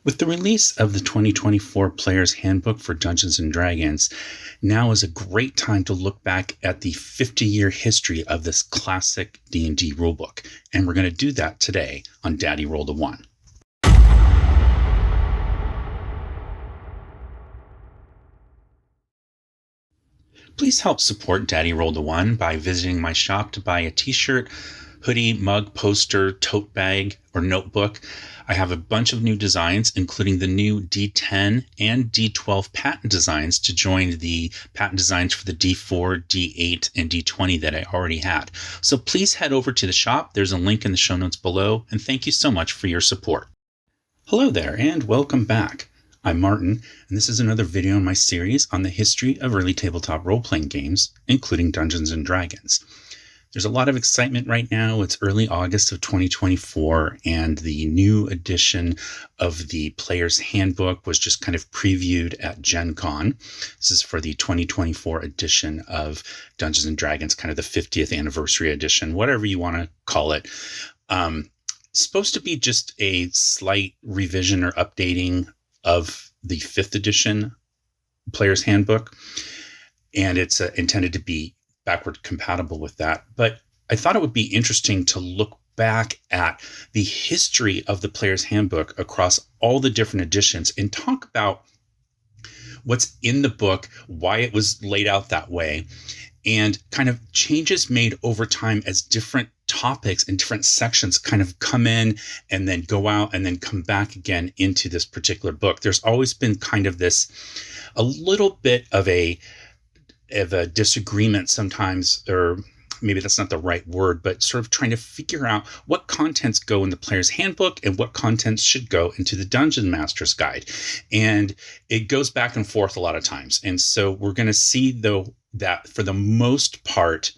With the release of the 2024 Players Handbook for Dungeons & Dragons, now is a great time to look back at the 50-year history of this classic D&D rulebook, and we're going to do that today on Daddy Rolled a 1. Please help support Daddy Rolled a 1 by visiting my shop to buy a t-shirt, hoodie, mug, poster, tote bag, or notebook. I have a bunch of new designs, including the new D10 and D12 patent designs to join the patent designs for the D4, D8, and D20 that I already had. So please head over to the shop. There's a link in the show notes below, and thank you so much for your support. Hello there, and welcome back. I'm Martin, and this is another video in my series on the history of early tabletop role-playing games, including Dungeons & Dragons. There's a lot of excitement right now. It's early August of 2024, and the new edition of the Players Handbook was just kind of previewed at Gen Con. This is for the 2024 edition of Dungeons & Dragons, kind of the 50th anniversary edition, whatever you want to call it. Supposed to be just a slight revision or updating of the 5th edition Players Handbook, and it's intended to be backward compatible with that. But I thought it would be interesting to look back at the history of the Player's Handbook across all the different editions and talk about what's in the book, why it was laid out that way, and kind of changes made over time as different topics and different sections kind of come in and then go out and then come back again into this particular book. There's always been kind of this, a little bit of a disagreement sometimes, or maybe that's not the right word, but sort of trying to figure out what contents go in the Player's Handbook and what contents should go into the Dungeon Master's Guide. And it goes back and forth a lot of times. And so we're going to see, though, that for the most part,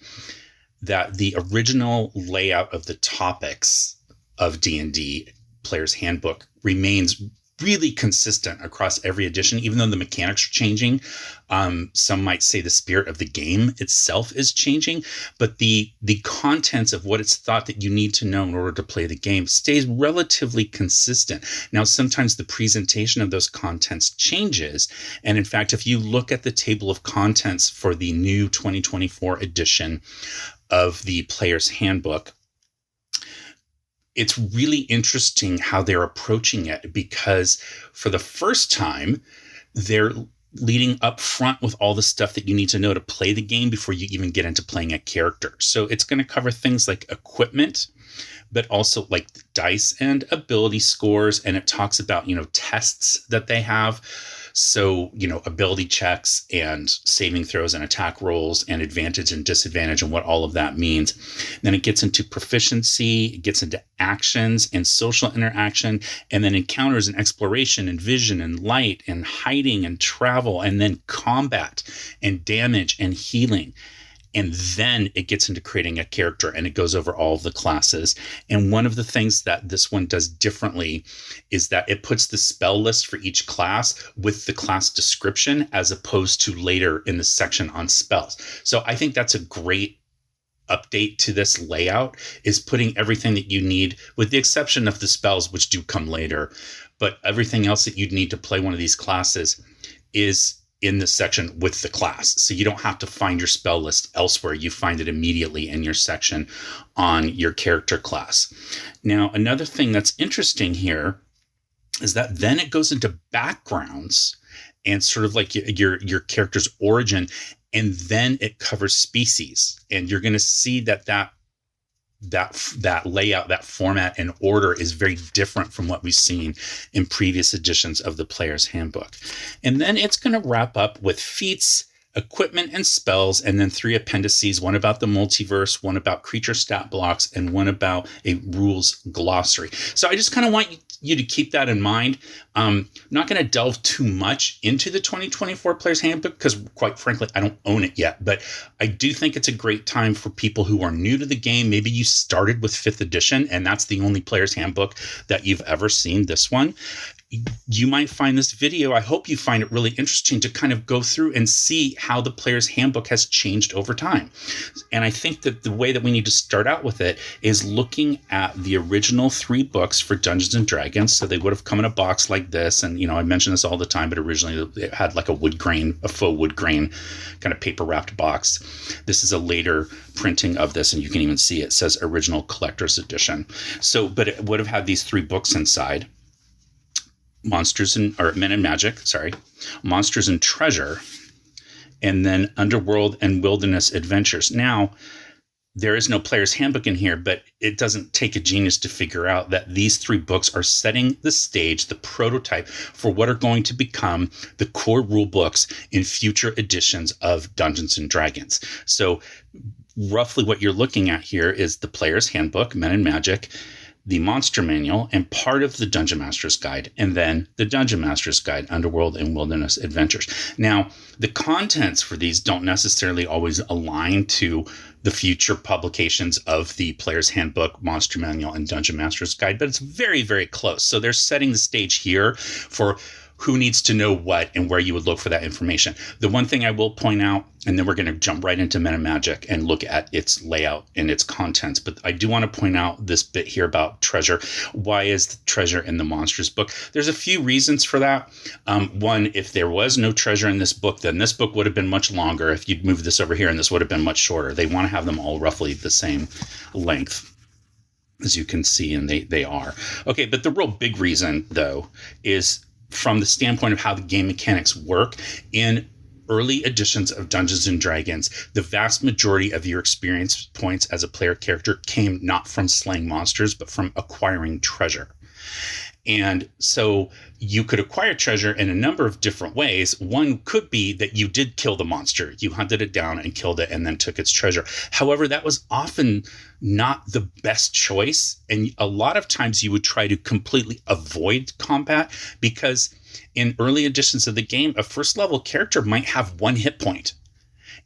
that the original layout of the topics of D&D Player's Handbook remains really consistent across every edition, even though the mechanics are changing. Some might say the spirit of the game itself is changing, but the contents of what it's thought that you need to know in order to play the game stays relatively consistent. Now, sometimes the presentation of those contents changes. And in fact, if you look at the table of contents for the new 2024 edition of the Player's Handbook, it's really interesting how they're approaching it, because for the first time, they're leading up front with all the stuff that you need to know to play the game before you even get into playing a character. So it's going to cover things like equipment, but also like dice and ability scores. And it talks about, tests that they have. So, ability checks and saving throws and attack rolls and advantage and disadvantage and what all of that means. Then it gets into proficiency, it gets into actions and social interaction, and then encounters and exploration and vision and light and hiding and travel, and then combat and damage and healing. And then it gets into creating a character, and it goes over all of the classes. And one of the things that this one does differently is that it puts the spell list for each class with the class description, as opposed to later in the section on spells. So I think that's a great update to this layout, is putting everything that you need, with the exception of the spells, which do come later. But everything else that you'd need to play one of these classes is in this section with the class. So you don't have to find your spell list elsewhere. You find it immediately in your section on your character class. Now, another thing that's interesting here is that then it goes into backgrounds and sort of like your character's origin, and then it covers species. And you're going to see that layout, that format and order is very different from what we've seen in previous editions of the Player's Handbook. And then it's going to wrap up with feats, equipment, and spells, and then 3 appendices, one about the multiverse, one about creature stat blocks, and one about a rules glossary. So I just kind of want you to keep that in mind. I'm not going to delve too much into the 2024 Players Handbook, because quite frankly, I don't own it yet. But I do think it's a great time for people who are new to the game. Maybe you started with 5th edition, and that's the only Players Handbook that you've ever seen, this one. you might find this video, I hope you find it really interesting to kind of go through and see how the Player's Handbook has changed over time. And I think that the way that we need to start out with it is looking at the original 3 books for Dungeons and Dragons. So they would have come in a box like this. And, I mention this all the time, but originally it had like a faux wood grain kind of paper wrapped box. This is a later printing of this, and you can even see it says original collector's edition. So, but it would have had these 3 books inside. Men and Magic, Monsters and Treasure, and then Underworld and Wilderness Adventures. Now, there is no Player's Handbook in here, but it doesn't take a genius to figure out that these 3 books are setting the stage, the prototype for what are going to become the core rule books in future editions of Dungeons and Dragons. So roughly what you're looking at here is the Player's Handbook, Men and Magic, the Monster Manual, and part of the Dungeon Master's Guide, and then the Dungeon Master's Guide, Underworld and Wilderness Adventures. Now, the contents for these don't necessarily always align to the future publications of the Player's Handbook, Monster Manual, and Dungeon Master's Guide, but it's very, very close. So they're setting the stage here for who needs to know what and where you would look for that information. The one thing I will point out, and then we're going to jump right into Men and Magic and look at its layout and its contents, but I do want to point out this bit here about treasure. Why is the treasure in the Monsters book? There's a few reasons for that. One, if there was no treasure in this book, then this book would have been much longer. If you'd moved this over here, and this would have been much shorter. They want to have them all roughly the same length, as you can see, and they are. Okay, but the real big reason, though, is from the standpoint of how the game mechanics work. In early editions of Dungeons and Dragons, the vast majority of your experience points as a player character came not from slaying monsters, but from acquiring treasure. And so you could acquire treasure in a number of different ways. One could be that you did kill the monster. You hunted it down and killed it and then took its treasure. However, that was often not the best choice. And a lot of times you would try to completely avoid combat, because in early editions of the game, a first level character might have 1 hit point.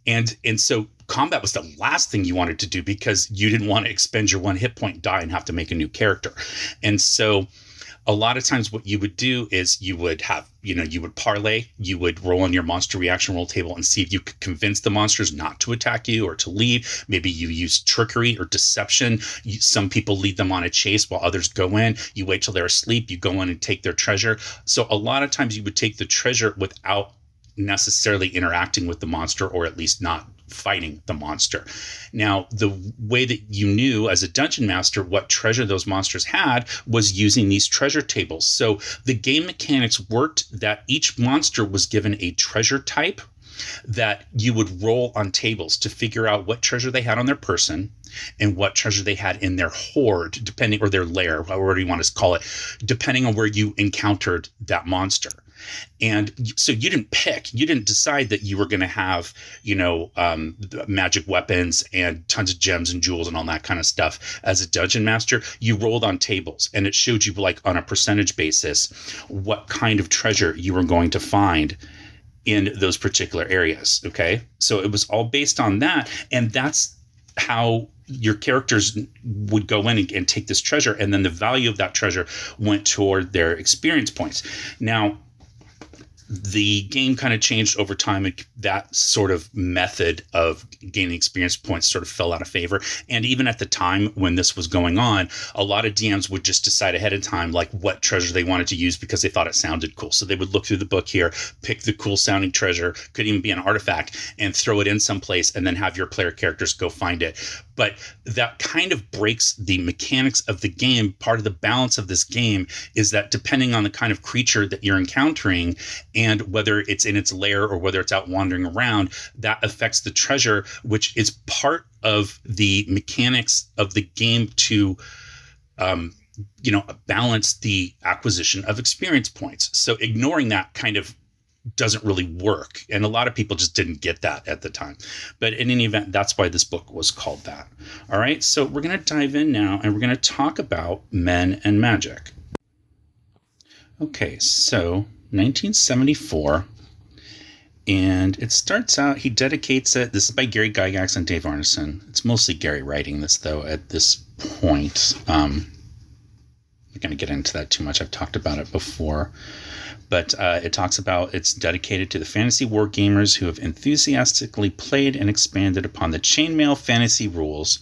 And so combat was the last thing you wanted to do, because you didn't want to expend your 1 hit point, die, and have to make a new character. And so a lot of times what you would do is you would have, you would parlay, you would roll on your monster reaction roll table and see if you could convince the monsters not to attack you or to leave. Maybe you use trickery or deception. Some people lead them on a chase while others go in. You wait till they're asleep. You go in and take their treasure. So a lot of times you would take the treasure without necessarily interacting with the monster, or at least not fighting the monster. Now, the way that you knew as a dungeon master what treasure those monsters had was using these treasure tables. So the game mechanics worked that each monster was given a treasure type that you would roll on tables to figure out what treasure they had on their person and what treasure they had in their hoard, depending, or their lair, however you want to call it, depending on where you encountered that monster. And so you didn't decide that you were going to have, magic weapons and tons of gems and jewels and all that kind of stuff. As a dungeon master, you rolled on tables, and it showed you, like, on a percentage basis, what kind of treasure you were going to find in those particular areas. Okay. So it was all based on that. And that's how your characters would go in and take this treasure. And then the value of that treasure went toward their experience points. Now, the game kind of changed over time, and that sort of method of gaining experience points sort of fell out of favor. And even at the time when this was going on, a lot of DMs would just decide ahead of time, like, what treasure they wanted to use because they thought it sounded cool. So they would look through the book here, pick the cool sounding treasure, could even be an artifact, and throw it in someplace, and then have your player characters go find it. But that kind of breaks the mechanics of the game. Part of the balance of this game is that depending on the kind of creature that you're encountering, and whether it's in its lair or whether it's out wandering around, that affects the treasure, which is part of the mechanics of the game to, balance the acquisition of experience points. So ignoring that kind of doesn't really work. And a lot of people just didn't get that at the time. But in any event, that's why this book was called that. All right, so we're going to dive in now, and we're going to talk about Men and Magic. Okay, so 1974, and it starts out, he dedicates it, this is by Gary Gygax and Dave Arneson. It's mostly Gary writing this, though, at this point. not going to get into that too much. I've talked about it before. But it talks about it's dedicated to the fantasy war gamers who have enthusiastically played and expanded upon the chainmail fantasy rules.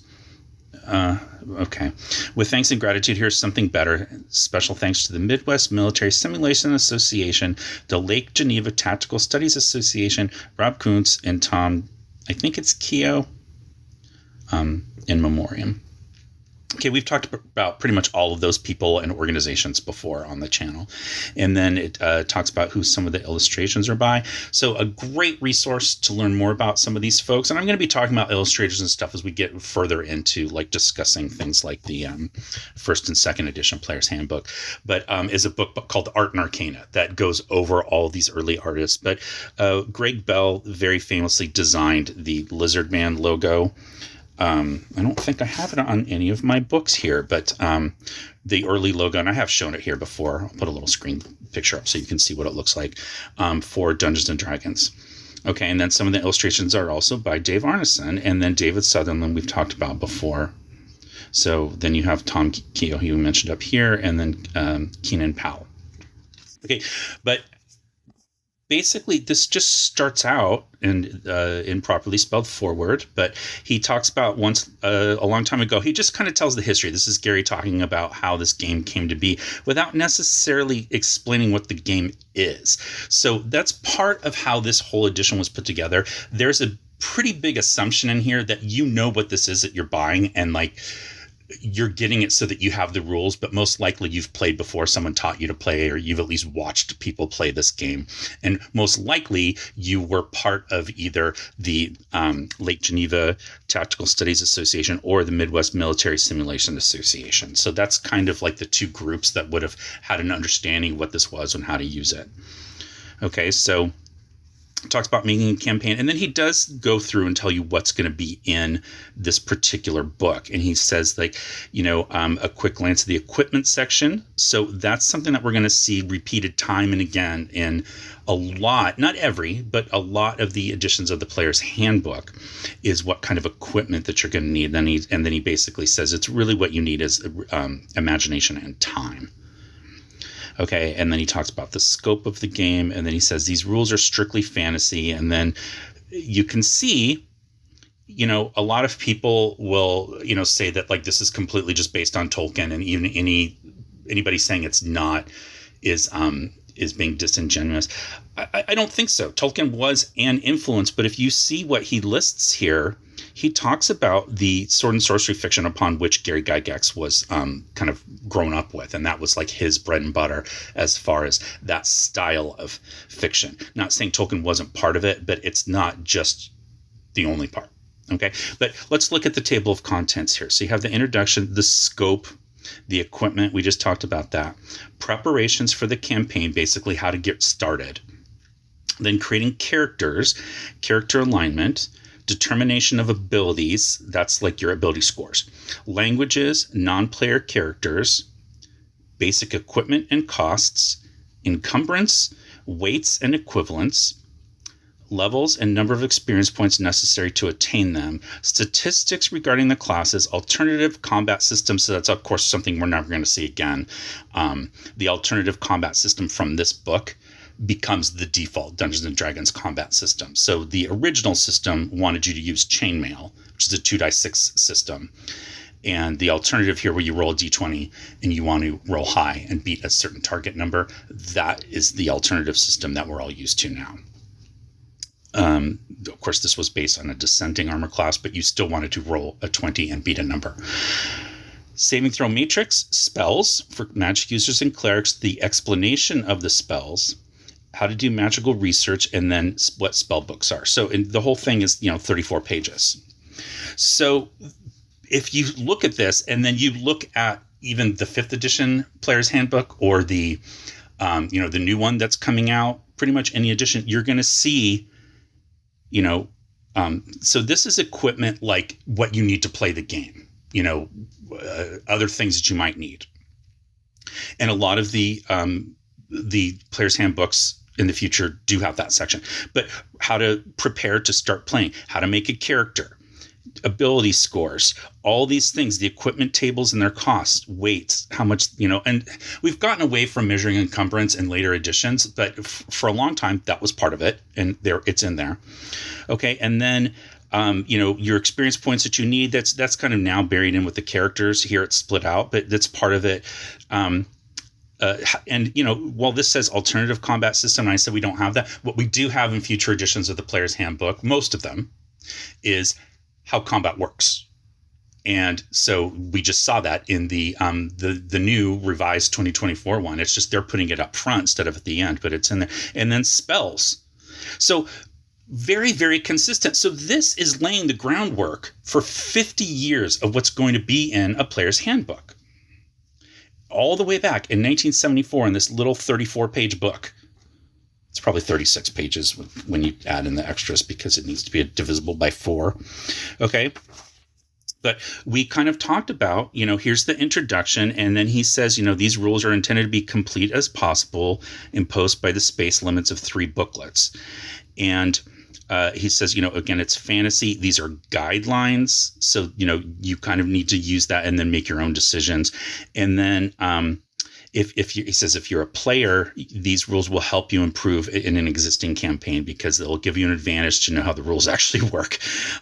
Okay. With thanks and gratitude, here's something better. Special thanks to the Midwest Military Simulation Association, the Lake Geneva Tactical Studies Association, Rob Kuntz, and Tom, I think it's Keogh, in memoriam. Okay, we've talked about pretty much all of those people and organizations before on the channel. And then it talks about who some of the illustrations are by. So a great resource to learn more about some of these folks. And I'm going to be talking about illustrators and stuff as we get further into like discussing things like the first and second edition Players Handbook. But is a book called Art and Arcana that goes over all these early artists. But Greg Bell very famously designed the Lizard Man logo. I don't think I have it on any of my books here, but the early logo, and I have shown it here before. I'll put a little screen picture up so you can see what it looks like for Dungeons and Dragons. Okay, and then some of the illustrations are also by Dave Arneson, and then David Sutherland we've talked about before. So then you have Tom Keogh, who you mentioned up here, and then Keenan Powell. Okay, but basically, this just starts out in improperly spelled forward, but he talks about once a long time ago, he just kind of tells the history. This is Gary talking about how this game came to be without necessarily explaining what the game is. So that's part of how this whole edition was put together. There's a pretty big assumption in here that you know what this is that you're buying, and like you're getting it so that you have the rules, but most likely you've played before, someone taught you to play, or you've at least watched people play this game. And most likely you were part of either the Lake Geneva Tactical Studies Association or the Midwest Military Simulation Association. So that's kind of like the two groups that would have had an understanding of what this was and how to use it. Okay, so talks about making a campaign, and then he does go through and tell you what's going to be in this particular book. And he says, like, a quick glance at the equipment section. So that's something that we're going to see repeated time and again in a lot, not every, but a lot of the editions of the Player's Handbook, is what kind of equipment that you're going to need. And then he basically says it's really what you need is imagination and time. Okay, and then he talks about the scope of the game, and then he says these rules are strictly fantasy, and then you can see, a lot of people will, say that like this is completely just based on Tolkien, and even anybody saying it's not is being disingenuous. I don't think so. Tolkien was an influence, but if you see what he lists here, he talks about the sword and sorcery fiction upon which Gary Gygax was kind of grown up with. And that was like his bread and butter as far as that style of fiction. Not saying Tolkien wasn't part of it, but it's not just the only part. Okay, but let's look at the table of contents here. So you have the introduction, the scope, the equipment. We just talked about that. Preparations for the campaign, basically how to get started. Then creating characters, character alignment, determination of abilities, that's like your ability scores, languages, non-player characters, basic equipment and costs, encumbrance, weights and equivalents, levels and number of experience points necessary to attain them, statistics regarding the classes, alternative combat systems. So that's, of course, something we're never going to see again. The alternative combat system from this book becomes the default Dungeons and Dragons combat system. So the original system wanted you to use chainmail, which is a 2d6 system. And the alternative here, where you roll a d20 and you want to roll high and beat a certain target number, that is the alternative system that we're all used to now. Of course, this was based on a descending armor class, but you still wanted to roll a 20 and beat a number. Saving throw matrix, spells for magic users and clerics, the explanation of the spells, how to do magical research, and then what spell books are. So the whole thing is, 34 pages. So if you look at this and then you look at even the 5th edition Player's Handbook or the new one that's coming out, pretty much any edition, you're going to see, so this is equipment like what you need to play the game, other things that you might need. And a lot of the Player's Handbooks in the future do have that section. But how to prepare to start playing, how to make a character, ability scores, all these things, the equipment tables and their costs, weights, how much, and we've gotten away from measuring encumbrance in later editions, but for a long time, that was part of it, and it's in there. Okay, and then, your experience points that you need, that's kind of now buried in with the characters. Here it's split out, but that's part of it. And, while this says alternative combat system, and I said we don't have that, what we do have in future editions of the Player's Handbook, most of them, is how combat works. And so we just saw that in the new revised 2024 one. It's just they're putting it up front instead of at the end, but it's in there. And then spells. So very, very consistent. So this is laying the groundwork for 50 years of what's going to be in a Player's Handbook. All the way back in 1974 in this little 34-page book. It's probably 36 pages when you add in the extras because it needs to be divisible by 4. Okay. But we kind of talked about, here's the introduction. And then he says, these rules are intended to be complete as possible, imposed by the space limits of 3 booklets. And he says, again, it's fantasy. These are guidelines. So, you kind of need to use that and then make your own decisions. And then, he says, if you're a player, these rules will help you improve in an existing campaign because they'll give you an advantage to know how the rules actually work.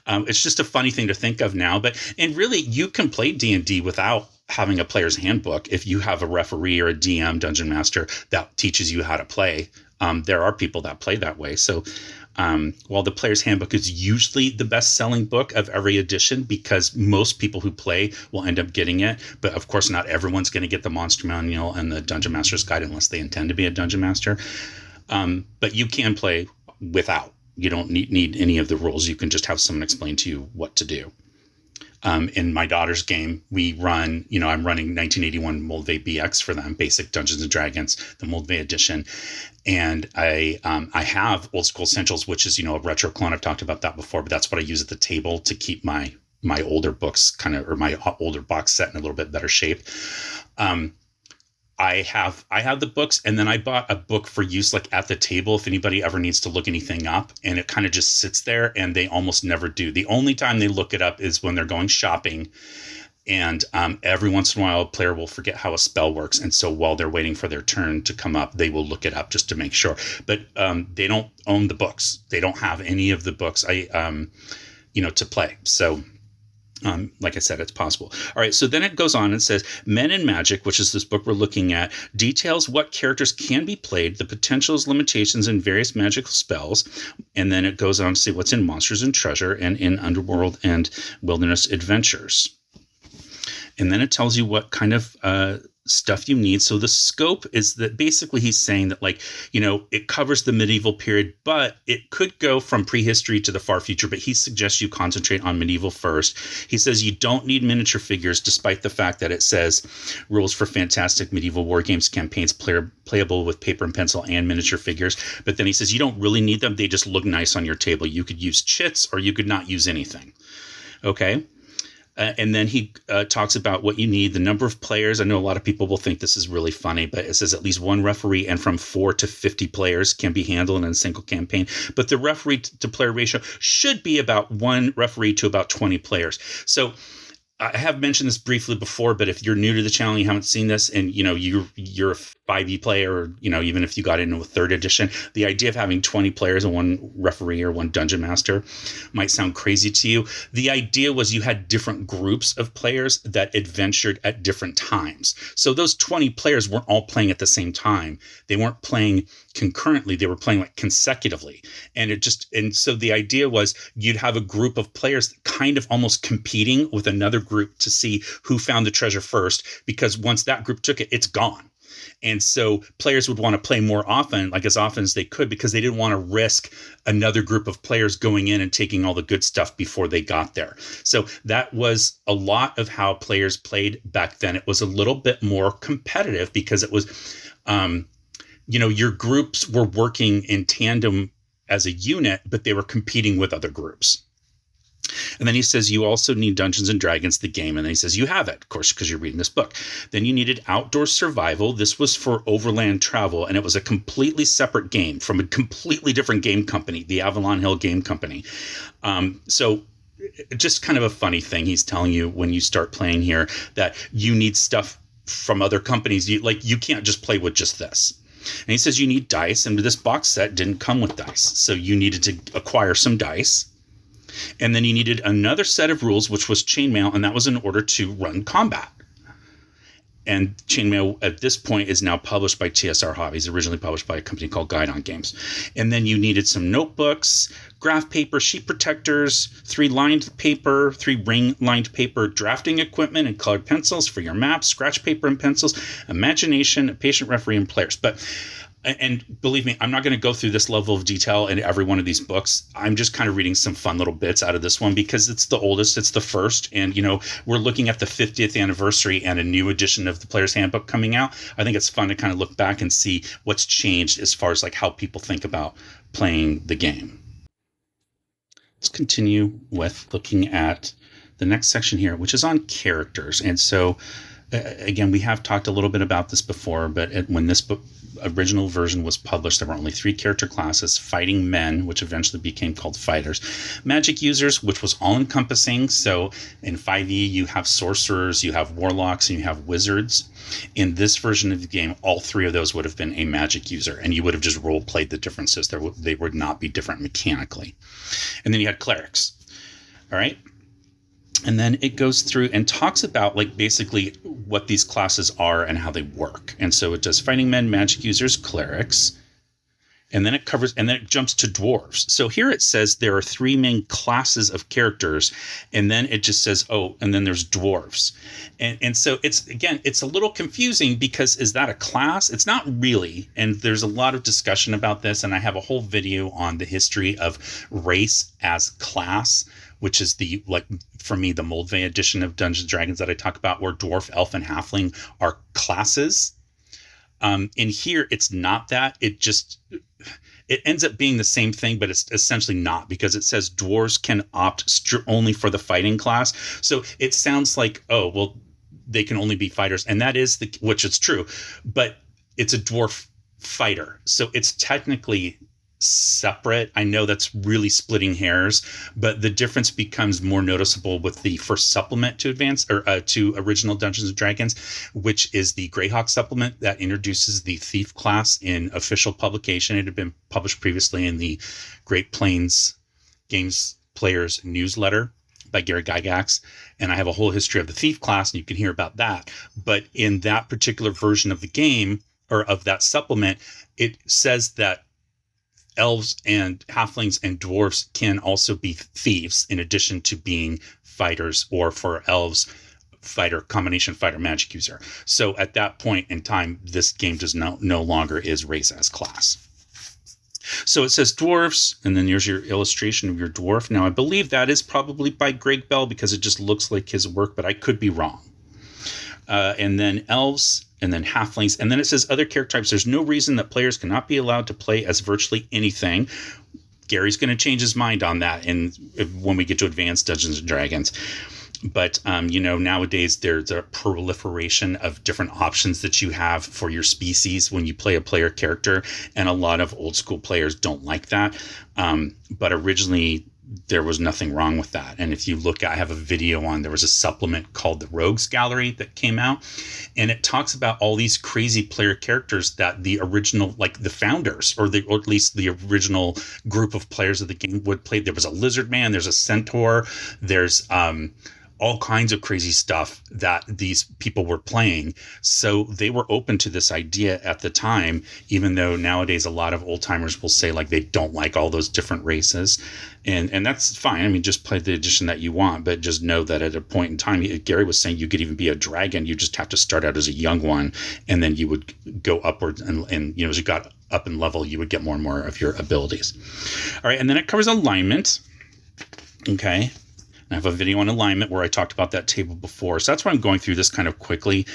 It's just a funny thing to think of now, and really you can play D&D without having a player's handbook if you have a referee or a DM, dungeon master, that teaches you how to play. There are people that play that way. So while the Player's Handbook is usually the best-selling book of every edition because most people who play will end up getting it, but of course not everyone's going to get the Monster Manual and the Dungeon Master's Guide unless they intend to be a Dungeon Master. But you can play without. You don't need any of the rules. You can just have someone explain to you what to do. In my daughter's game, we run, I'm running 1981 Moldvay BX for them, basic Dungeons and Dragons, the Moldvay edition. And I have Old School Essentials, which is, a retro clone. I've talked about that before, but that's what I use at the table to keep my older books or my older box set in a little bit better shape. I have the books, and then I bought a book for use like at the table if anybody ever needs to look anything up, and it kind of just sits there and they almost never do. The only time they look it up is when they're going shopping, and every once in a while a player will forget how a spell works, and so while they're waiting for their turn to come up, they will look it up just to make sure. But they don't own the books. They don't have any of the books to play. So like I said, it's possible. All right. So then it goes on and says, Men in Magic, which is this book we're looking at, details what characters can be played, the potentials, limitations, and various magical spells. And then it goes on to say what's in Monsters and Treasure and in Underworld and Wilderness Adventures. And then it tells you what kind of stuff you need. So the scope is that basically he's saying that it covers the medieval period, but it could go from prehistory to the far future, but he suggests you concentrate on medieval first. He says you don't need miniature figures, despite the fact that it says rules for fantastic medieval war games campaigns playable with paper and pencil and miniature figures. But then he says you don't really need them. They just look nice on your table. You could use chits or you could not use anything. Okay. And then he talks about what you need, the number of players. I know a lot of people will think this is really funny, but it says at least 1 referee and from 4 to 50 players can be handled in a single campaign. But the referee to player ratio should be about 1 referee to about 20 players. So I have mentioned this briefly before, but if you're new to the channel and you haven't seen this and, you're a 5e player or, even if you got into a 3rd edition, the idea of having 20 players and 1 referee or 1 dungeon master might sound crazy to you. The idea was you had different groups of players that adventured at different times. So those 20 players weren't all playing at the same time. They weren't playing concurrently. They were playing consecutively. And so the idea was you'd have a group of players kind of almost competing with another group to see who found the treasure first, because once that group took it, it's gone. And so players would want to play more often, as often as they could, because they didn't want to risk another group of players going in and taking all the good stuff before they got there. So that was a lot of how players played back then. It was a little bit more competitive because it was, your groups were working in tandem as a unit, but they were competing with other groups. And then he says you also need Dungeons and Dragons, the game. And then he says you have it, of course, because you're reading this book. Then you needed Outdoor Survival. This was for overland travel, and it was a completely separate game from a completely different game company, the Avalon Hill Game Company. So just kind of a funny thing. He's telling you when you start playing here that you need stuff from other companies. You can't just play with just this. And he says you need dice, and this box set didn't come with dice. So you needed to acquire some dice. And then you needed another set of rules, which was chainmail, and that was in order to run combat. And chainmail at this point is now published by TSR Hobbies, originally published by a company called Guidon Games. And then you needed some notebooks, graph paper, sheet protectors, 3 lined paper, 3 ring lined paper, drafting equipment, and colored pencils for your maps, scratch paper and pencils, imagination, a patient, referee, and players. And believe me, I'm not going to go through this level of detail in every one of these books. I'm just kind of reading some fun little bits out of this one because it's the oldest, it's the first. And, we're looking at the 50th anniversary and a new edition of the Players Handbook coming out. I think it's fun to kind of look back and see what's changed as far as like how people think about playing the game. Let's continue with looking at the next section here, which is on characters. And so, again, we have talked a little bit about this before, but when this book original version was published, there were only 3 character classes: fighting men, which eventually became called fighters; magic users, which was all encompassing. So in 5e, you have sorcerers, you have warlocks, and you have wizards. In this version of the game, all 3 of those would have been a magic user, and you would have just role played the differences. They would not be different mechanically. And then you had clerics. All right. And then it goes through and talks about like basically what these classes are and how they work. And so it does fighting men, magic users, clerics. And then it jumps to dwarves. So here it says there are 3 main classes of characters. And then it just says, and then there's dwarves. And so it's a little confusing because is that a class? It's not really. And there's a lot of discussion about this. And I have a whole video on the history of race as class, which is for me, the Moldvay edition of Dungeons & Dragons that I talk about, where dwarf, elf, and halfling are classes. In here, it's not that. It ends up being the same thing, but it's essentially not, because it says dwarves can opt only for the fighting class. So it sounds like, they can only be fighters. And that is which is true, but it's a dwarf fighter. So it's technically separate. I know that's really splitting hairs, but the difference becomes more noticeable with the first supplement to to original Dungeons and Dragons, which is the Greyhawk supplement that introduces the thief class in official publication. It had been published previously in the Great Plains Games Players newsletter by Gary Gygax, and I have a whole history of the thief class, and you can hear about that. But in that particular version of the game, or of that supplement, it says that elves and halflings and dwarves can also be thieves in addition to being fighters, or for elves, combination fighter magic user. So at that point in time, this game does no longer is race as class. So it says dwarves, and then here's your illustration of your dwarf. Now I believe that is probably by Greg Bell because it just looks like his work, but I could be wrong. And then elves, and then halflings, and then it says other character types. There's no reason that players cannot be allowed to play as virtually anything. Gary's going to change his mind on that when we get to Advanced Dungeons and Dragons. But, nowadays there's a proliferation of different options that you have for your species when you play a player character, and a lot of old school players don't like that. But originally, there was nothing wrong with that. And if you look, I have a video there was a supplement called the Rogues Gallery that came out, and it talks about all these crazy player characters that the original, like the founders, or at least the original group of players of the game would play. There was a lizard man, there's a centaur, there's all kinds of crazy stuff that these people were playing. So they were open to this idea at the time, even though nowadays a lot of old timers will say like they don't like all those different races. And that's fine. I mean, just play the edition that you want, but just know that at a point in time, Gary was saying you could even be a dragon. You just have to start out as a young one, and then you would go upwards, and as you got up in level, you would get more and more of your abilities. All right, and then it covers alignment. Okay. I have a video on alignment where I talked about that table before. So that's why I'm going through this kind of quickly.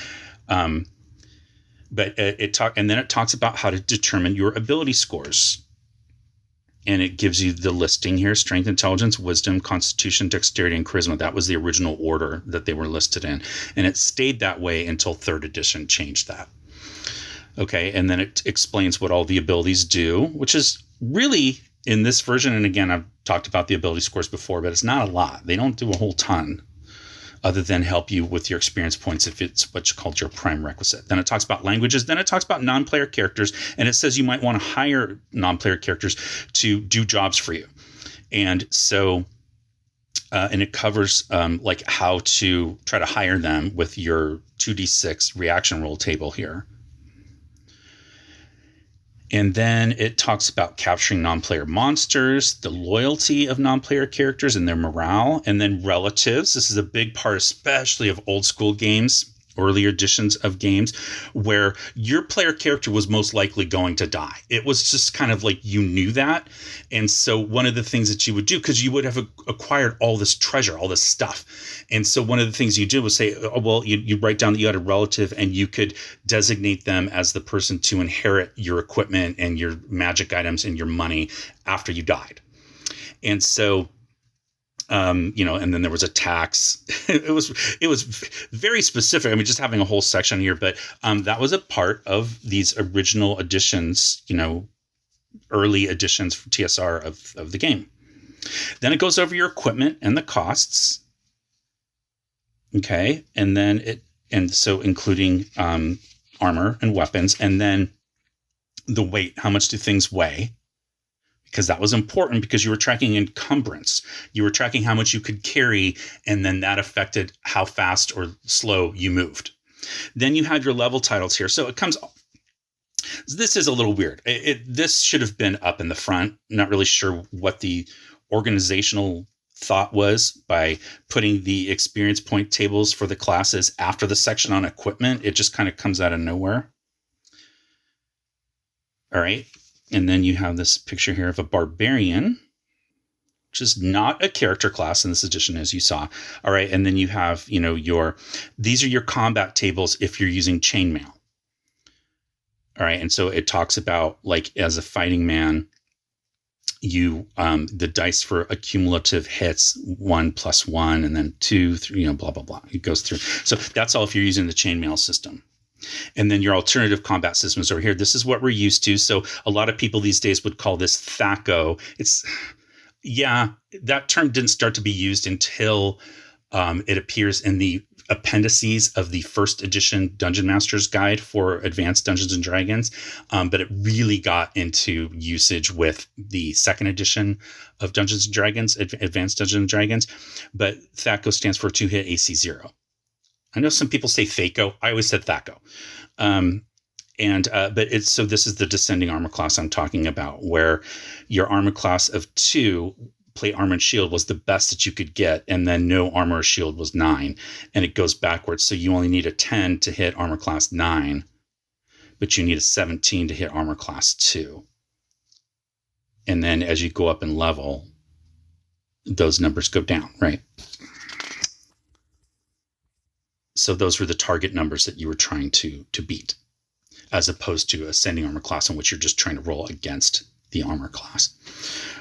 But it talks about how to determine your ability scores. And it gives you the listing here: strength, intelligence, wisdom, constitution, dexterity, and charisma. That was the original order that they were listed in. And it stayed that way until 3rd edition changed that. Okay, and then it explains what all the abilities do, which is really in this version, and again, I've talked about the ability scores before, but it's not a lot. They don't do a whole ton other than help you with your experience points if it's what's called your prime requisite. Then it talks about languages. Then it talks about non-player characters, and it says you might want to hire non-player characters to do jobs for you. And so, and it covers like how to try to hire them with your 2d6 reaction roll table here. And then it talks about capturing non-player monsters, the loyalty of non-player characters and their morale, and then relatives. This is a big part, especially of old school games, earlier editions of games, where your player character was most likely going to die. It was just kind of like you knew that. And so one of the things that you would do, because you would have acquired all this treasure, all this stuff. And so one of the things you did was say, oh, well, you write down that you had a relative and you could designate them as the person to inherit your equipment and your magic items and your money after you died. And so and then there was a tax. It was very specific. I mean, just having a whole section here, but that was a part of these original editions, early editions for TSR of the game. Then it goes over your equipment and the costs. Okay. And so including armor and weapons, and then the weight, how much do things weigh? Because that was important because you were tracking encumbrance. You were tracking how much you could carry, and then that affected how fast or slow you moved. Then you had your level titles here. So it comes. This is a little weird. This should have been up in the front. Not really sure what the organizational thought was by putting the experience point tables for the classes after the section on equipment. It just kind of comes out of nowhere. All right. And then you have this picture here of a barbarian, which is not a character class in this edition, as you saw. All right. And then you have, these are your combat tables if you're using chainmail. All right. And so it talks about, like, as a fighting man, you, the dice for accumulative hits, 1 + 1, and then 2, 3, blah, blah, blah. It goes through. So that's all if you're using the chainmail system. And then your alternative combat systems over here. This is what we're used to. So a lot of people these days would call this THACO. That term didn't start to be used until it appears in the appendices of the first edition Dungeon Master's Guide for Advanced Dungeons and Dragons. But it really got into usage with the second edition of Dungeons and Dragons, Advanced Dungeons and Dragons. But THACO stands for 2-hit AC 0. I know some people say THACO. I always said THACO. But this is the descending armor class I'm talking about, where your armor class of 2, plate armor and shield, was the best that you could get. And then no armor or shield was 9, and it goes backwards. So you only need a 10 to hit armor class 9, but you need a 17 to hit armor class 2. And then as you go up in level, those numbers go down, right? So those were the target numbers that you were trying to beat, as opposed to ascending armor class, in which you're just trying to roll against the armor class.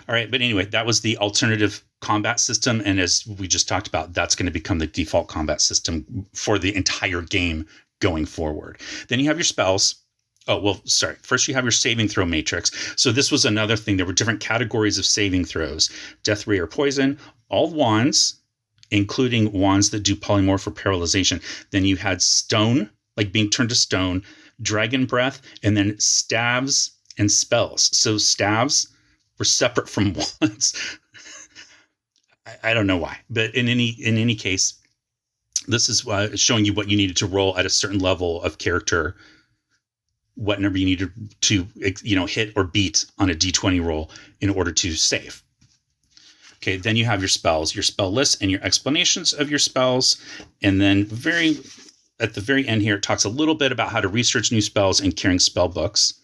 All right. But anyway, that was the alternative combat system. And as we just talked about, that's going to become the default combat system for the entire game going forward. Then you have your spells. Oh, well, sorry. First, you have your saving throw matrix. So this was another thing. There were different categories of saving throws: death, ray, or poison, all wands, including wands that do polymorph or paralyzation. Then you had stone, like being turned to stone, dragon breath, and then staves and spells. So staves were separate from wands. I don't know why, but in any case, this is showing you what you needed to roll at a certain level of character, what number you needed to hit or beat on a D20 roll in order to save. Okay, then you have your spells, your spell list, and your explanations of your spells. And then at the very end here, it talks a little bit about how to research new spells and carrying spell books.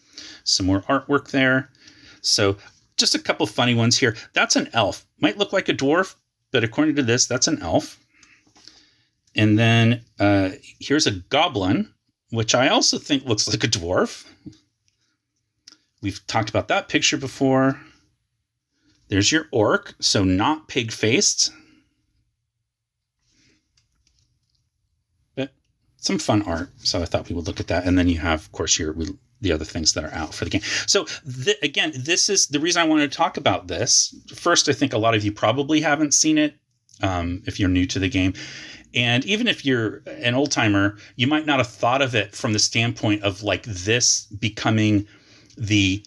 Some more artwork there. So just a couple funny ones here. That's an elf. Might look like a dwarf, but according to this, that's an elf. And then here's a goblin, which I also think looks like a dwarf. We've talked about that picture before. There's your orc, so not pig-faced. But some fun art, so I thought we would look at that. And then you have, of course, the other things that are out for the game. So again, this is the reason I wanted to talk about this. First, I think a lot of you probably haven't seen it if you're new to the game. And even if you're an old timer, you might not have thought of it from the standpoint of like this becoming the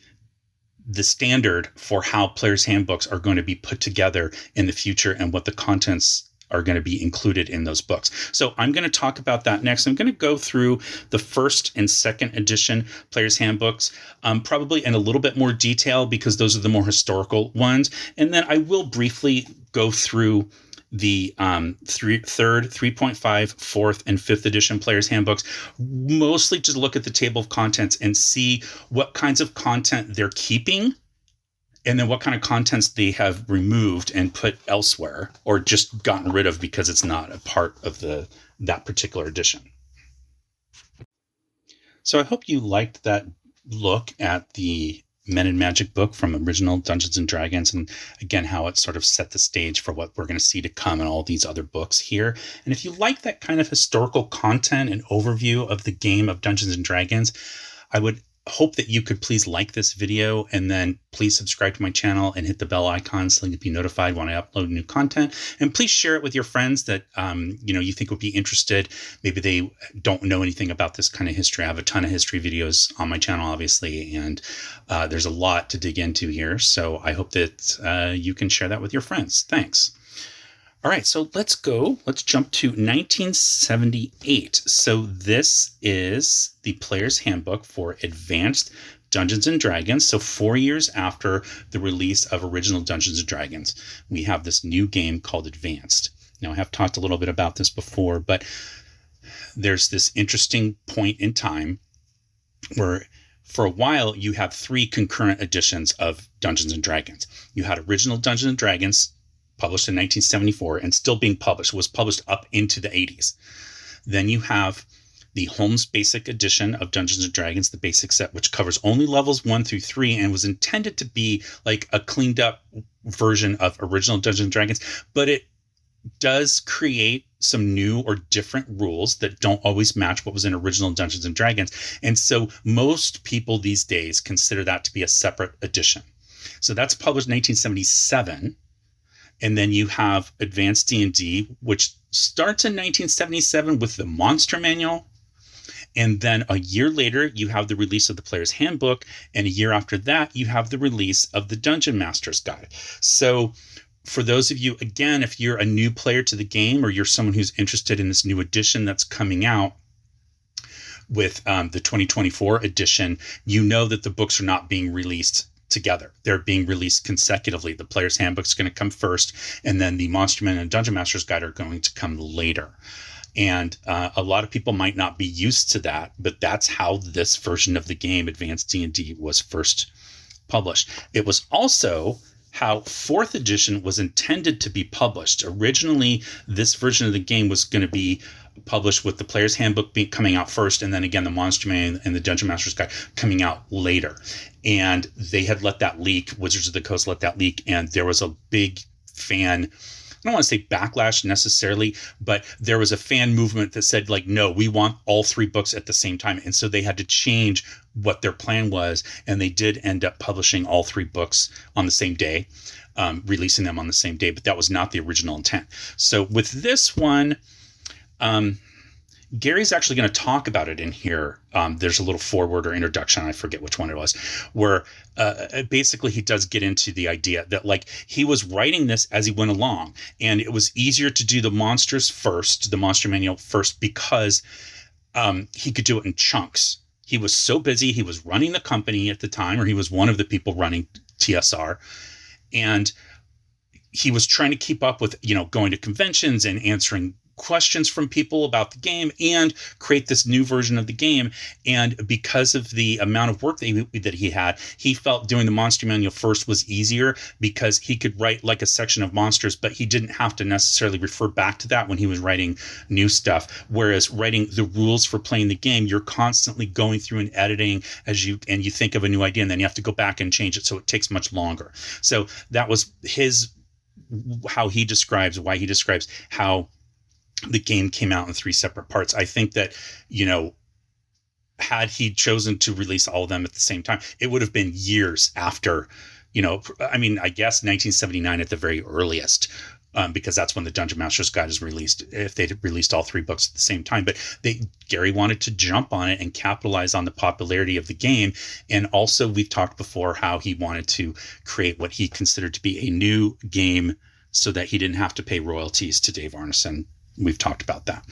standard for how players' handbooks are going to be put together in the future and what the contents are going to be included in those books. So I'm going to talk about that next. I'm going to go through the first and second edition players' handbooks, probably in a little bit more detail because those are the more historical ones. And then I will briefly go through the third, 3.5, fourth, and fifth edition players' handbooks, mostly to look at the table of contents and see what kinds of content they're keeping and then what kind of contents they have removed and put elsewhere or just gotten rid of because it's not a part of that particular edition. So I hope you liked that look at the Men in Magic book from original Dungeons and Dragons, and again, how it sort of set the stage for what we're going to see to come in all these other books here. And if you like that kind of historical content and overview of the game of Dungeons and Dragons, I would hope that you could please like this video and then please subscribe to my channel and hit the bell icon so you can be notified when I upload new content. And please share it with your friends that you think would be interested. Maybe they don't know anything about this kind of history. I have a ton of history videos on my channel, obviously, and there's a lot to dig into here. So I hope that you can share that with your friends. Thanks. All right, so let's jump to 1978. So this is the Player's Handbook for Advanced Dungeons and Dragons. So 4 years after the release of original Dungeons and Dragons, we have this new game called Advanced. Now, I have talked a little bit about this before, but there's this interesting point in time where for a while you have 3 concurrent editions of Dungeons and Dragons. You had original Dungeons and Dragons, published in 1974 and still being published, was published up into the 80s. Then you have the Holmes Basic Edition of Dungeons and Dragons, the basic set, which covers only levels 1 through 3 and was intended to be like a cleaned up version of original Dungeons and Dragons, but it does create some new or different rules that don't always match what was in original Dungeons and Dragons. And so most people these days consider that to be a separate edition. So that's published in 1977. And then you have Advanced D&D, which starts in 1977 with the Monster Manual. And then a year later, you have the release of the Player's Handbook. And a year after that, you have the release of the Dungeon Master's Guide. So for those of you, again, if you're a new player to the game or you're someone who's interested in this new edition that's coming out with the 2024 edition, you know that the books are not being released together. They're being released consecutively. The Player's Handbook is going to come first, and then the Monster Man and Dungeon Master's Guide are going to come later. And a lot of people might not be used to that, but that's how this version of the game, Advanced D&D, was first published. It was also how 4th edition was intended to be published. Originally, this version of the game was going to be published with the Player's Handbook coming out first, and then again the Monster Man and the Dungeon Master's Guide coming out later. And they had let that leak. Wizards of the Coast let that leak, and there was a big fan, I don't want to say backlash necessarily, but there was a fan movement that said, like, no, we want all 3 books at the same time. And so they had to change what their plan was, and they did end up publishing all 3 books on the same day, releasing them on the same day, but that was not the original intent. So with this one, Gary's actually going to talk about it in here. There's a little foreword or introduction, I forget which one it was, where basically he does get into the idea that like he was writing this as he went along, and it was easier to do the monsters first, the Monster Manual first, because he could do it in chunks. He was so busy. He was running the company at the time, or he was one of the people running TSR, and he was trying to keep up with, going to conventions and answering questions from people about the game and create this new version of the game. And because of the amount of work that he had, he felt doing the Monster Manual first was easier because he could write like a section of monsters, but he didn't have to necessarily refer back to that when he was writing new stuff. Whereas writing the rules for playing the game, you're constantly going through and editing you think of a new idea, and then you have to go back and change it. So it takes much longer. So that was why he describes how the game came out in 3 separate parts. I think that, had he chosen to release all of them at the same time, it would have been years after, I mean, I guess 1979 at the very earliest, because that's when the Dungeon Master's Guide is released, if they'd released all 3 books at the same time. But Gary wanted to jump on it and capitalize on the popularity of the game. And also, we've talked before how he wanted to create what he considered to be a new game so that he didn't have to pay royalties to Dave Arneson. We've talked about that.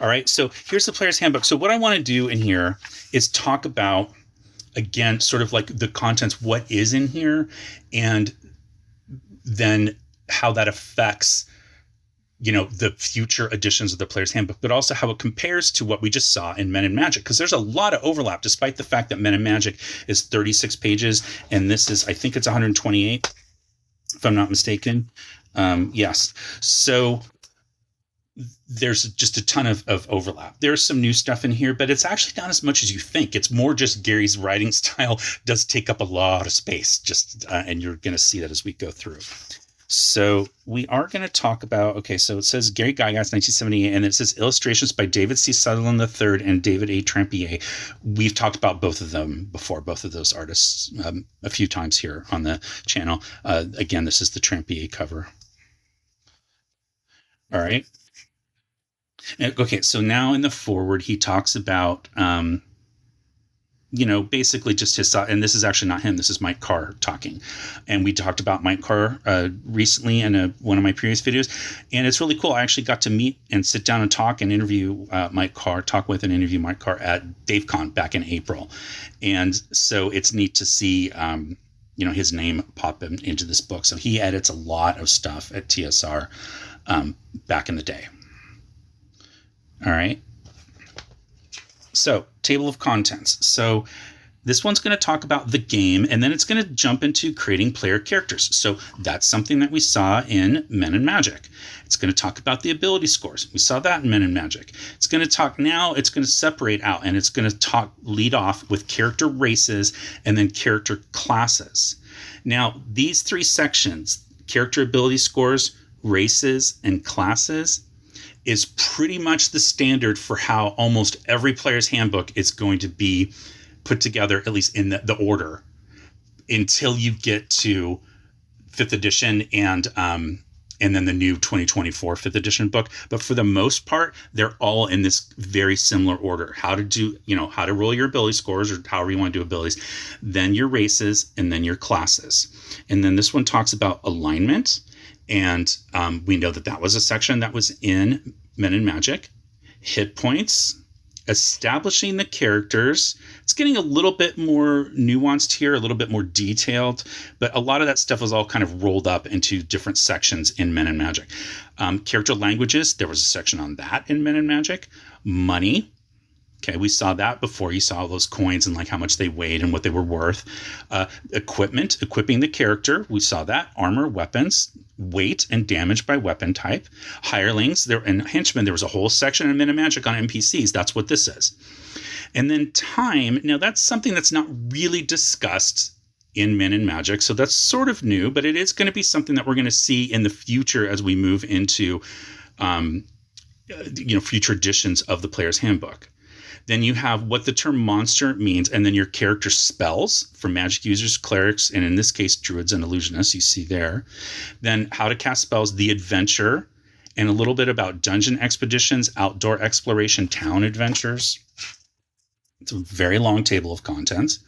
All right, so here's the Player's Handbook. So what I want to do in here is talk about, again, sort of like the contents, what is in here, and then how that affects, the future editions of the Player's Handbook, but also how it compares to what we just saw in Men in Magic, because there's a lot of overlap, despite the fact that Men in Magic is 36 pages, and this is, I think it's 128, if I'm not mistaken. Yes. So there's just a ton of overlap. There's some new stuff in here, but it's actually not as much as you think. It's more just Gary's writing style does take up a lot of space, and you're going to see that as we go through. So we are going to talk about, okay, so it says Gary Gygax, 1978, and it says illustrations by David C. Sutherland III and David A. Trampier. We've talked about both of them before, both of those artists, a few times here on the channel. Again, this is the Trampier cover. All right. Okay, so now in the forward, he talks about, basically just his thought. And this is actually not him. This is Mike Carr talking. And we talked about Mike Carr recently in one of my previous videos. And it's really cool. I actually got to meet and sit down and talk and interview Mike Carr, interview Mike Carr at DaveCon back in April. And so it's neat to see, his name pop into this book. So he edits a lot of stuff at TSR back in the day. All right. So, table of contents. So, this one's going to talk about the game, and then it's going to jump into creating player characters. So, that's something that we saw in Men in Magic. It's going to talk about the ability scores. We saw that in Men in Magic. It's going to talk now, it's going to separate out, and it's going to lead off with character races and then character classes. Now, these 3 sections, character ability scores, races, and classes, is pretty much the standard for how almost every player's handbook is going to be put together, at least in the order, until you get to 5th edition and then the new 2024 5th edition book. But for the most part, they're all in this very similar order. How to roll your ability scores, or however you want to do abilities, then your races, and then your classes. And then this one talks about alignment. And we know that was a section that was in Men in Magic. Hit points, establishing the characters. It's getting a little bit more nuanced here, a little bit more detailed, but a lot of that stuff was all kind of rolled up into different sections in Men in Magic. Character languages, there was a section on that in Men in Magic. Money. Okay, we saw that before. You saw those coins and like how much they weighed and what they were worth. Equipment, equipping the character. We saw that. Armor, weapons, weight, and damage by weapon type. Hirelings, and henchmen. There was a whole section in Men in Magic on NPCs. That's what this is. And then time. Now, that's something that's not really discussed in Men in Magic, so that's sort of new, but it is going to be something that we're going to see in the future as we move into, future editions of the Player's Handbook. Then you have what the term monster means, and then your character spells for magic users, clerics, and in this case, druids and illusionists, you see there. Then how to cast spells, the adventure, and a little bit about dungeon expeditions, outdoor exploration, town adventures. It's a very long table of contents.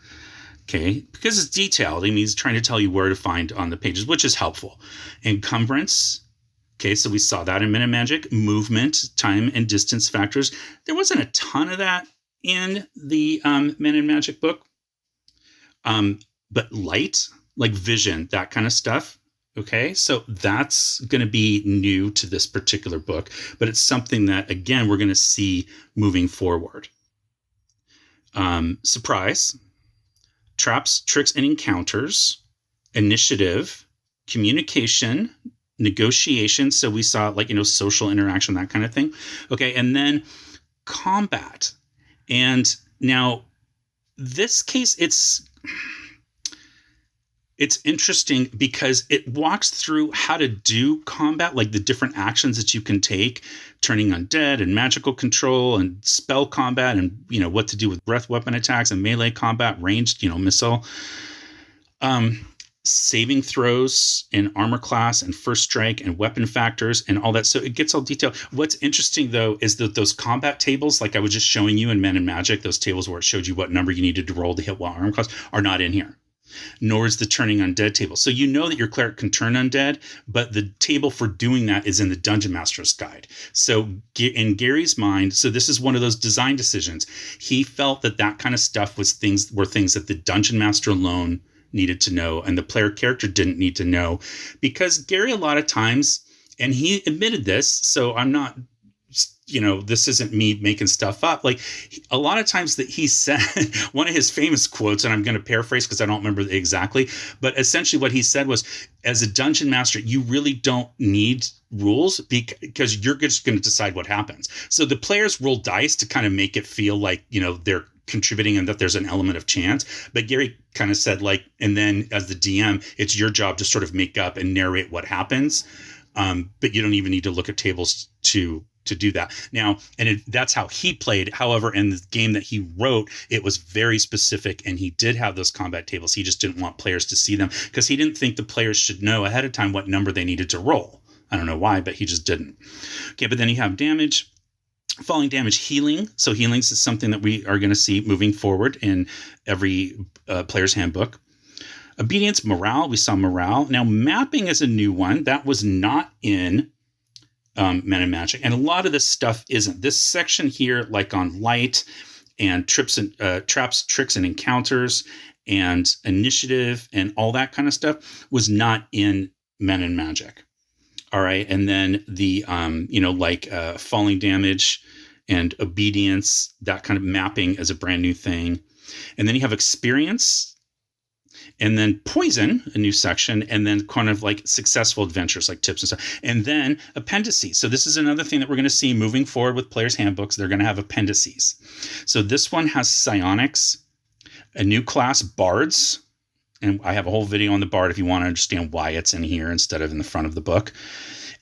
Okay, because it's detailed, I mean, he's trying to tell you where to find on the pages, which is helpful. Encumbrance. Okay, so we saw that in Men in Magic. Movement, time, and distance factors. There wasn't a ton of that in the Men in Magic book. But light, like vision, that kind of stuff. Okay, so that's going to be new to this particular book, but it's something that, again, we're going to see moving forward. Surprise, traps, tricks, and encounters, initiative, communication, negotiation. So we saw social interaction, that kind of thing. Okay. And then combat. And now this case, It's interesting because it walks through how to do combat, like the different actions that you can take, turning undead and magical control and spell combat, and what to do with breath weapon attacks and melee combat, ranged, missile. Saving throws and armor class and first strike and weapon factors and all that. So it gets all detailed. What's interesting, though, is that those combat tables, like I was just showing you in Men in Magic, those tables where it showed you what number you needed to roll to hit what armor class, are not in here. Nor is the turning undead table. So you know that your cleric can turn undead, but the table for doing that is in the Dungeon Master's Guide. So in Gary's mind, so this is one of those design decisions. He felt that kind of stuff were things that the Dungeon Master alone needed to know, and the player character didn't need to know, because Gary, a lot of times, and he admitted this, so I'm not, this isn't me making stuff up. Like, a lot of times that he said, one of his famous quotes, and I'm going to paraphrase because I don't remember exactly, but essentially what he said was, as a dungeon master, you really don't need rules because you're just going to decide what happens. So the players roll dice to kind of make it feel like, they're contributing and that there's an element of chance. But Gary kind of said, like, and then as the DM, it's your job to sort of make up and narrate what happens. But you don't even need to look at tables to do that. Now, and that's how he played. However, in the game that he wrote, it was very specific, and he did have those combat tables. He just didn't want players to see them because he didn't think the players should know ahead of time what number they needed to roll. I don't know why, but he just didn't. Okay, but then you have damage. Falling damage, healing. So healings is something that we are going to see moving forward in every player's handbook. Obedience, morale. We saw morale. Now, mapping is a new one. That was not in Men in Magic. And a lot of this stuff isn't. This section here, like on light and traps, tricks, and encounters and initiative and all that kind of stuff was not in Men in Magic. All right. And then the, falling damage and obedience, that kind of mapping is a brand new thing. And then you have experience, and then poison, a new section, and then kind of like successful adventures, like tips and stuff. And then appendices. So this is another thing that we're going to see moving forward with players' handbooks. They're going to have appendices. So this one has psionics, a new class, bards. And I have a whole video on the bard if you want to understand why it's in here instead of in the front of the book.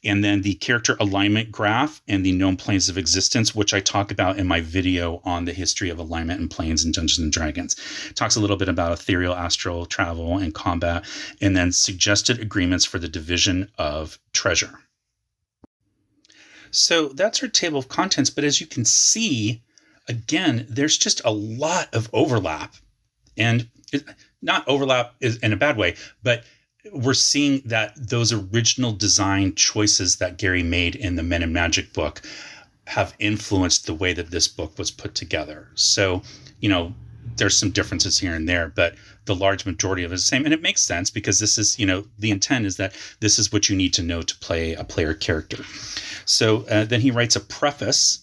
And then the character alignment graph and the known planes of existence, which I talk about in my video on the history of alignment and planes in Dungeons and Dragons. It talks a little bit about ethereal, astral travel and combat, and then suggested agreements for the division of treasure. So that's our table of contents. But as you can see, again, there's just a lot of overlap. And not overlap in a bad way, but we're seeing that those original design choices that Gary made in the Men in Magic book have influenced the way that this book was put together. So, there's some differences here and there, but the large majority of it is the same. And it makes sense because this is, the intent is that this is what you need to know to play a player character. So then he writes a preface,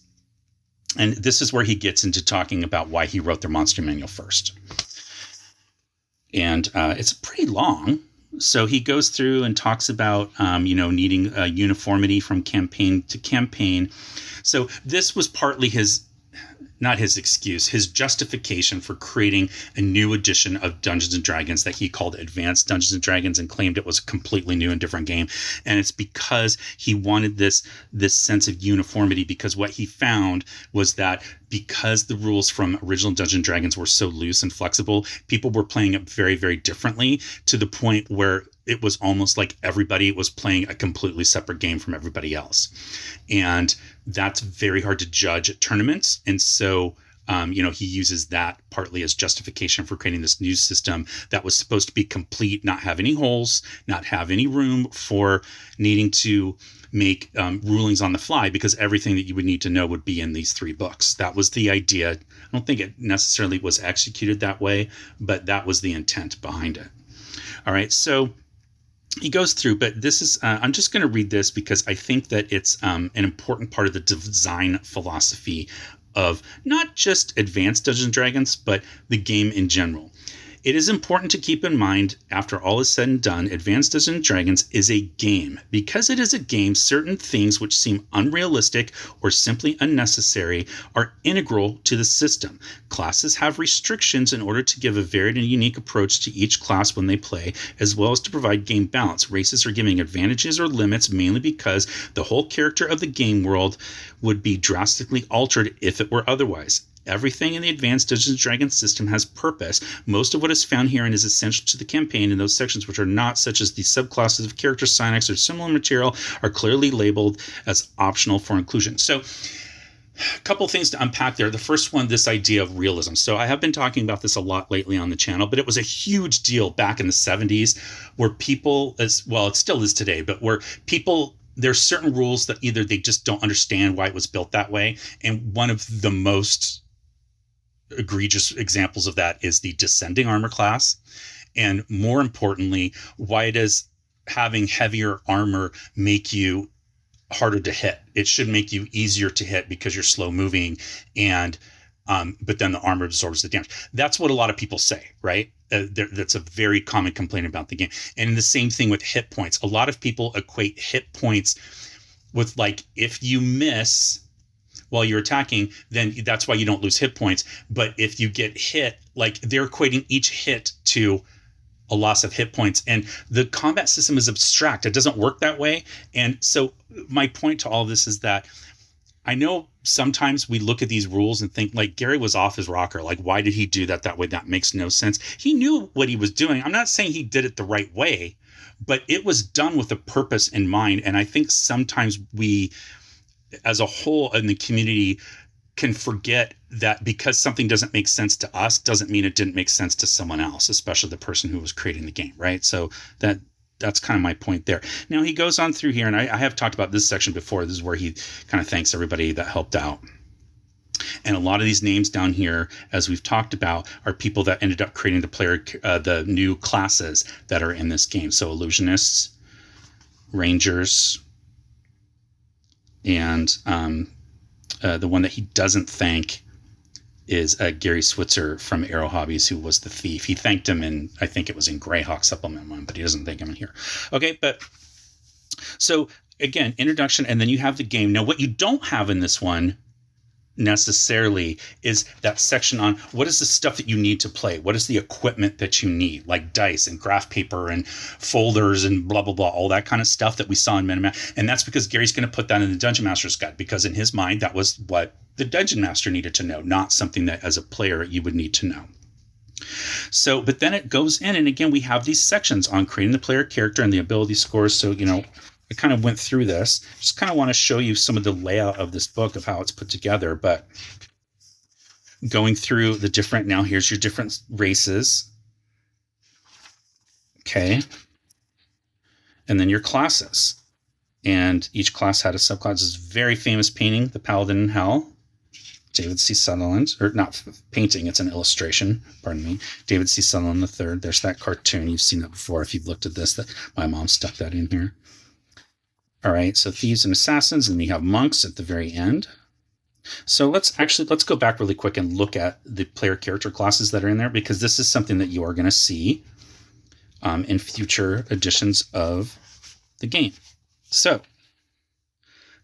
and this is where he gets into talking about why he wrote their monster manual first. And it's pretty long. So he goes through and talks about, needing uniformity from campaign to campaign. So this was partly not his excuse, his justification for creating a new edition of Dungeons and Dragons that he called Advanced Dungeons and Dragons and claimed it was a completely new and different game. And it's because he wanted this sense of uniformity, because what he found was that because the rules from original Dungeons and Dragons were so loose and flexible, people were playing it very, very differently, to the point where it was almost like everybody was playing a completely separate game from everybody else. And that's very hard to judge at tournaments. And so, he uses that partly as justification for creating this new system that was supposed to be complete, not have any holes, not have any room for needing to make rulings on the fly, because everything that you would need to know would be in these 3 books. That was the idea. I don't think it necessarily was executed that way, but that was the intent behind it. All right, so he goes through, but this is, I'm just going to read this because I think that it's an important part of the design philosophy of not just Advanced Dungeons & Dragons, but the game in general. It is important to keep in mind, after all is said and done, Advanced Dungeons and Dragons is a game. Because it is a game, certain things which seem unrealistic or simply unnecessary are integral to the system. Classes have restrictions in order to give a varied and unique approach to each class when they play, as well as to provide game balance. Races are giving advantages or limits mainly because the whole character of the game world would be drastically altered if it were otherwise. Everything in the Advanced Dungeons and Dragons system has purpose. Most of what is found herein is essential to the campaign, and those sections which are not, such as the subclasses of character sign-ups or similar material, are clearly labeled as optional for inclusion. So, a couple things to unpack there. The first one, this idea of realism. So I have been talking about this a lot lately on the channel, but it was a huge deal back in the 70s where people, as well, it still is today, but where people, there's certain rules that either they just don't understand why it was built that way. And one of the most egregious examples of that is the descending armor class. And more importantly, why does having heavier armor make you harder to hit? It should make you easier to hit because you're slow moving, and but then the armor absorbs the damage. That's what a lot of people say, right? That's a very common complaint about the game. And the same thing with hit points. A lot of people equate hit points with, like, if you miss while you're attacking, then that's why you don't lose hit points. But if you get hit, like, they're equating each hit to a loss of hit points. And the combat system is abstract. It doesn't work that way. And so my point to all of this is that I know sometimes we look at these rules and think, like, Gary was off his rocker. Like, why did he do that way? That makes no sense. He knew what he was doing. I'm not saying he did it the right way, but it was done with a purpose in mind. And I think sometimes we, as a whole in the community, can forget that because something doesn't make sense to us doesn't mean it didn't make sense to someone else, especially the person who was creating the game, right? So that's kind of my point there. Now he goes on through here, and I have talked about this section before. This is where he kind of thanks everybody that helped out. And a lot of these names down here, as we've talked about, are people that ended up creating the new classes that are in this game. So illusionists, rangers, and the one that he doesn't thank is Gary Switzer from Aero Hobbies, who was the thief. He thanked him in, I think it was in Greyhawk Supplement 1, but he doesn't thank him in here. Okay, but so again, introduction, and then you have the game. Now, what you don't have in this one necessarily is that section on what is the stuff that you need to play. What is the equipment that you need, like dice and graph paper and folders and blah, blah, blah, all that kind of stuff that we saw in Minimap. And that's because Gary's going to put that in the Dungeon Master's Guide, because in his mind, that was what the Dungeon Master needed to know, not something that as a player you would need to know. So, but then it goes in, and again, we have these sections on creating the player character and the ability scores. So, I kind of went through this. Just kind of want to show you some of the layout of this book, of how it's put together. But going through the different, now here's your different races. Okay. And then your classes. And each class had a subclass. This very famous painting, The Paladin in Hell. David C. Sutherland, or not painting, it's an illustration, pardon me. David C. Sutherland III. There's that cartoon. You've seen that before if you've looked at this. That my mom stuck that in here. All right, so thieves and assassins, and we have monks at the very end. So let's go back really quick and look at the player character classes that are in there, because this is something that you are going to see in future editions of the game. So,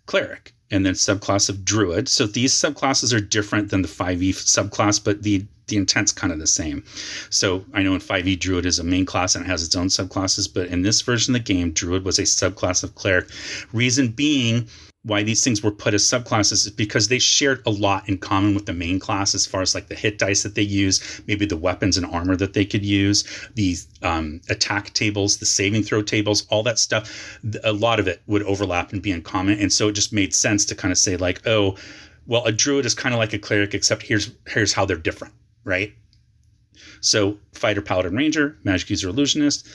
cleric, and then subclass of druid. So these subclasses are different than the 5e subclass, but the intent's kind of the same. So I know in 5e, druid is a main class and it has its own subclasses, but in this version of the game, druid was a subclass of cleric. Reason being why these things were put as subclasses is because they shared a lot in common with the main class, as far as like the hit dice that they use, maybe the weapons and armor that they could use, these attack tables, the saving throw tables, all that stuff. A lot of it would overlap and be in common. And so it just made sense to kind of say, like, oh, well, a druid is kind of like a cleric, except here's how they're different. Right? So fighter, paladin, ranger, magic user, illusionist.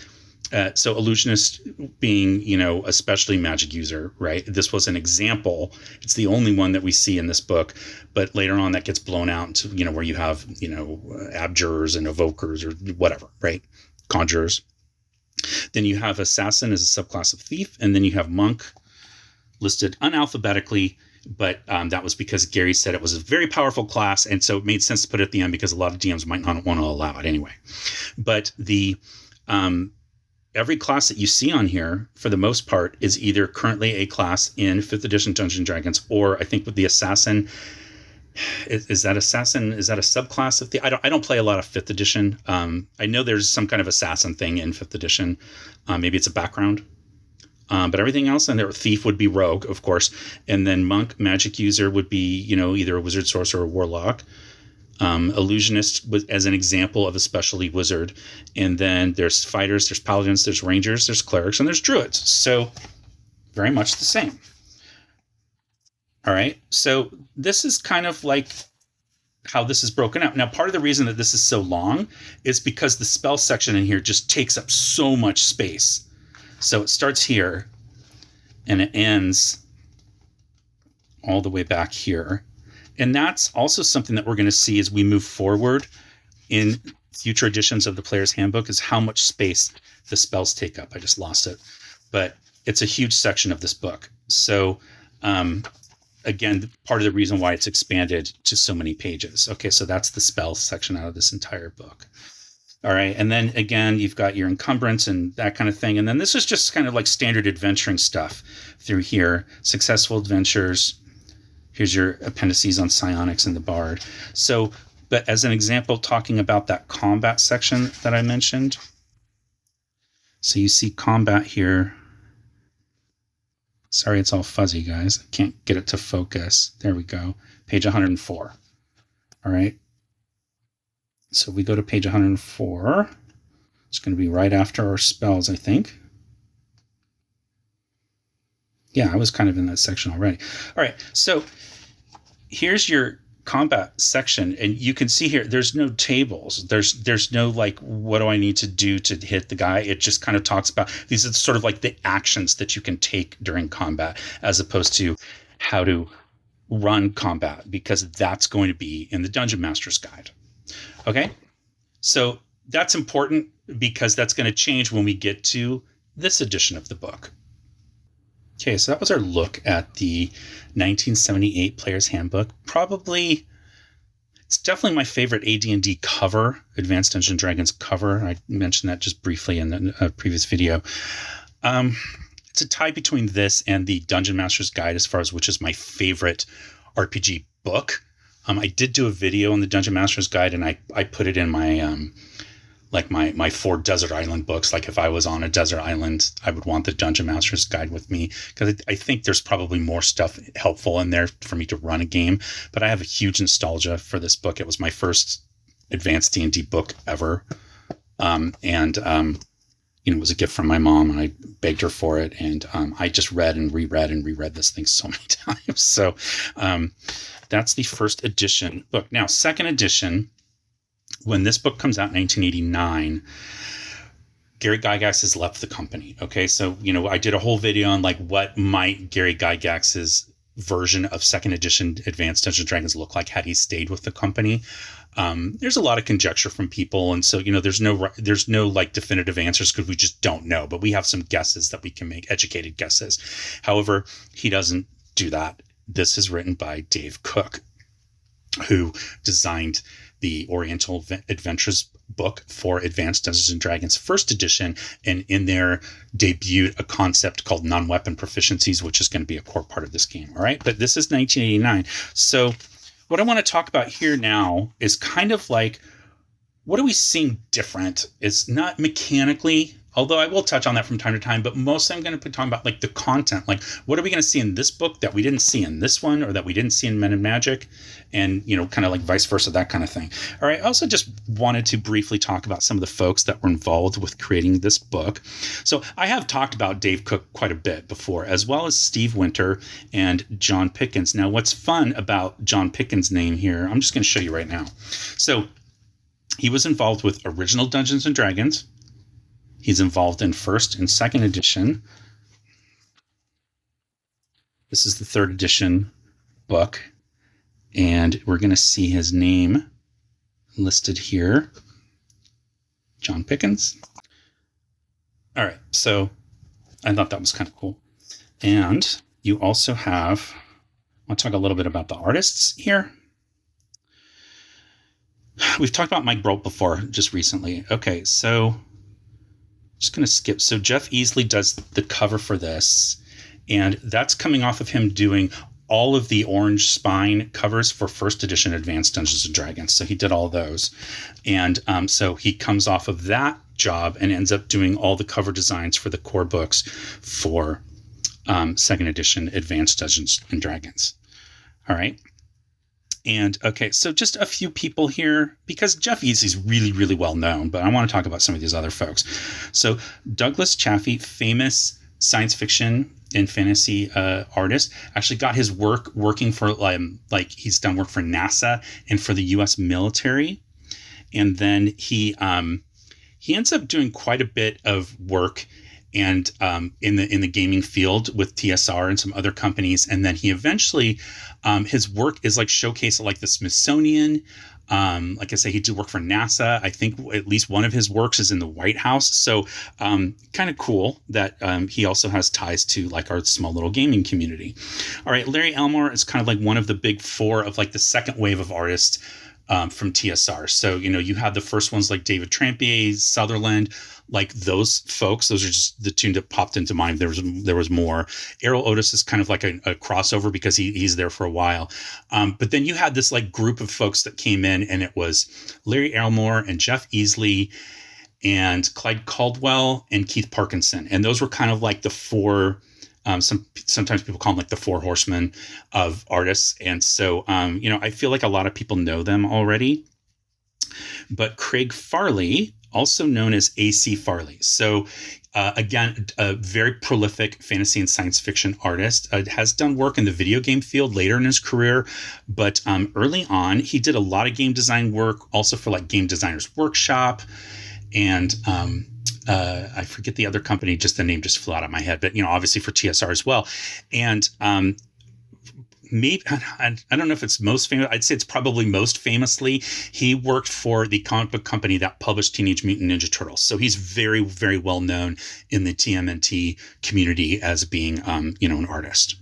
So illusionist being, especially magic user, right? This was an example. It's the only one that we see in this book, but later on that gets blown out into, where you have, abjurers and evokers or whatever, right? Conjurers. Then you have assassin as a subclass of thief, and then you have monk listed unalphabetically but that was because Gary said it was a very powerful class, and so it made sense to put it at the end because a lot of DMs might not want to allow it anyway. But the every class that you see on here, for the most part, is either currently a class in 5th edition Dungeons and Dragons, or I think with the Assassin, is that Assassin? Is that a subclass of the? I don't play a lot of 5th edition. I know there's some kind of Assassin thing in 5th edition. Maybe it's a background. But everything else in there, Thief would be Rogue, of course, and then Monk, Magic User would be, either a Wizard, Sorcerer, or Warlock. Illusionist was as an example of a specialty wizard, and then there's fighters, there's paladins, there's rangers, there's clerics, and there's druids. So very much the same. All right, so this is kind of like how this is broken up. Now, part of the reason that this is so long is because the spell section in here just takes up so much space. So it starts here and it ends all the way back here. And that's also something that we're going to see as we move forward in future editions of the Player's Handbook, is how much space the spells take up. I just lost it. But it's a huge section of this book. So, again, part of the reason why it's expanded to so many pages. Okay, so that's the spell section out of this entire book. All right, and then again, you've got your encumbrance and that kind of thing. And then this is just kind of like standard adventuring stuff through here. Successful adventures. Here's your appendices on psionics and the bard. So, but as an example, talking about that combat section that I mentioned. So you see combat here. Sorry, it's all fuzzy, guys. I can't get it to focus. There we go. Page 104. All right. So we go to page 104. It's going to be right after our spells, I think. Yeah, I was kind of in that section already. All right, so here's your combat section, and you can see here there's no tables. There's no like, what do I need to do to hit the guy? It just kind of talks about these are sort of like the actions that you can take during combat, as opposed to how to run combat, because that's going to be in the Dungeon Master's Guide. Okay, so that's important because that's going to change when we get to this edition of the book. Okay, so that was our look at the 1978 Players Handbook. Probably, it's definitely my favorite AD&D cover, Advanced Dungeons & Dragons cover. I mentioned that just briefly in a previous video. It's a tie between this and the Dungeon Master's Guide as far as which is my favorite RPG book. I did do a video on the Dungeon Master's Guide, and I put it in my my 4 desert island books. Like if I was on a desert island, I would want the Dungeon Master's Guide with me, because I think there's probably more stuff helpful in there for me to run a game. But I have a huge nostalgia for this book. It was my first advanced D&D book ever, it was a gift from my mom, and I begged her for it, and I just read and reread this thing so many times. So that's the first edition book. Now, second edition, when this book comes out in 1989, Gary Gygax has left the company. Okay, so I did a whole video on like what might Gary Gygax's version of second edition Advanced Dungeons & Dragons look like had he stayed with the company. There's a lot of conjecture from people, and so there's no like definitive answers because we just don't know. But we have some guesses that we can make, educated guesses. However, he doesn't do that. This is written by Dave Cook, who designed the Oriental Adventures book for Advanced Dungeons & Dragons first edition, and in there debuted a concept called non-weapon proficiencies, which is going to be a core part of this game. All right, but this is 1989. So what I want to talk about here now is kind of like, what are we seeing different? It's not mechanically, although I will touch on that from time to time, but mostly I'm going to be talking about like the content. Like, what are we going to see in this book that we didn't see in this one, or that we didn't see in Men in Magic, and kind of like vice versa, that kind of thing. All right. I also just wanted to briefly talk about some of the folks that were involved with creating this book. So I have talked about Dave Cook quite a bit before, as well as Steve Winter and John Pickens. Now, what's fun about John Pickens' name here, I'm just going to show you right now. So he was involved with original Dungeons & Dragons. He's involved in first and second edition. This is the third edition book, and we're going to see his name listed here. John Pickens. All right, so I thought that was kind of cool. And you also have I'll talk a little bit about the artists here. We've talked about Mike Brolt before, just recently. Okay, so just going to skip. So Jeff Easley does the cover for this, and that's coming off of him doing all of the Orange Spine covers for first edition Advanced Dungeons & Dragons. So he did all those. And so he comes off of that job and ends up doing all the cover designs for the core books for second edition Advanced Dungeons & Dragons. All right. And okay, so just a few people here, because Jeff Easley's really, really well known, but I want to talk about some of these other folks. So Douglas Chaffee, famous science fiction and fantasy artist, actually got his work working for like he's done work for NASA and for the U.S. military, and then he ends up doing quite a bit of work and in the gaming field with TSR and some other companies, and then he eventually his work is like showcased at like the Smithsonian. Like I say, he did work for NASA. I think at least one of his works is in the White House. So kind of cool that he also has ties to like our small little gaming community. All right, Larry Elmore is kind of like one of the big four of like the second wave of artists from TSR. So, you had the first ones like David Trampier, Sutherland, like those folks. Those are just the two that popped into mind. There was more. Errol Otis is kind of like a crossover because he's there for a while. But then you had this like group of folks that came in, and it was Larry Elmore and Jeff Easley and Clyde Caldwell and Keith Parkinson. And those were kind of like the four. Sometimes people call them like the four horsemen of artists. And so, I feel like a lot of people know them already. But Craig Farley, also known as A.C. Farley. So, again, a very prolific fantasy and science fiction artist, has done work in the video game field later in his career. But early on, he did a lot of game design work, also for like Game Designers Workshop. And I forget the other company, just the name just flew out of my head, but, obviously for TSR as well. And maybe, I don't know if it's most famous. I'd say it's probably most famously, he worked for the comic book company that published Teenage Mutant Ninja Turtles. So he's very, very well known in the TMNT community as being, an artist.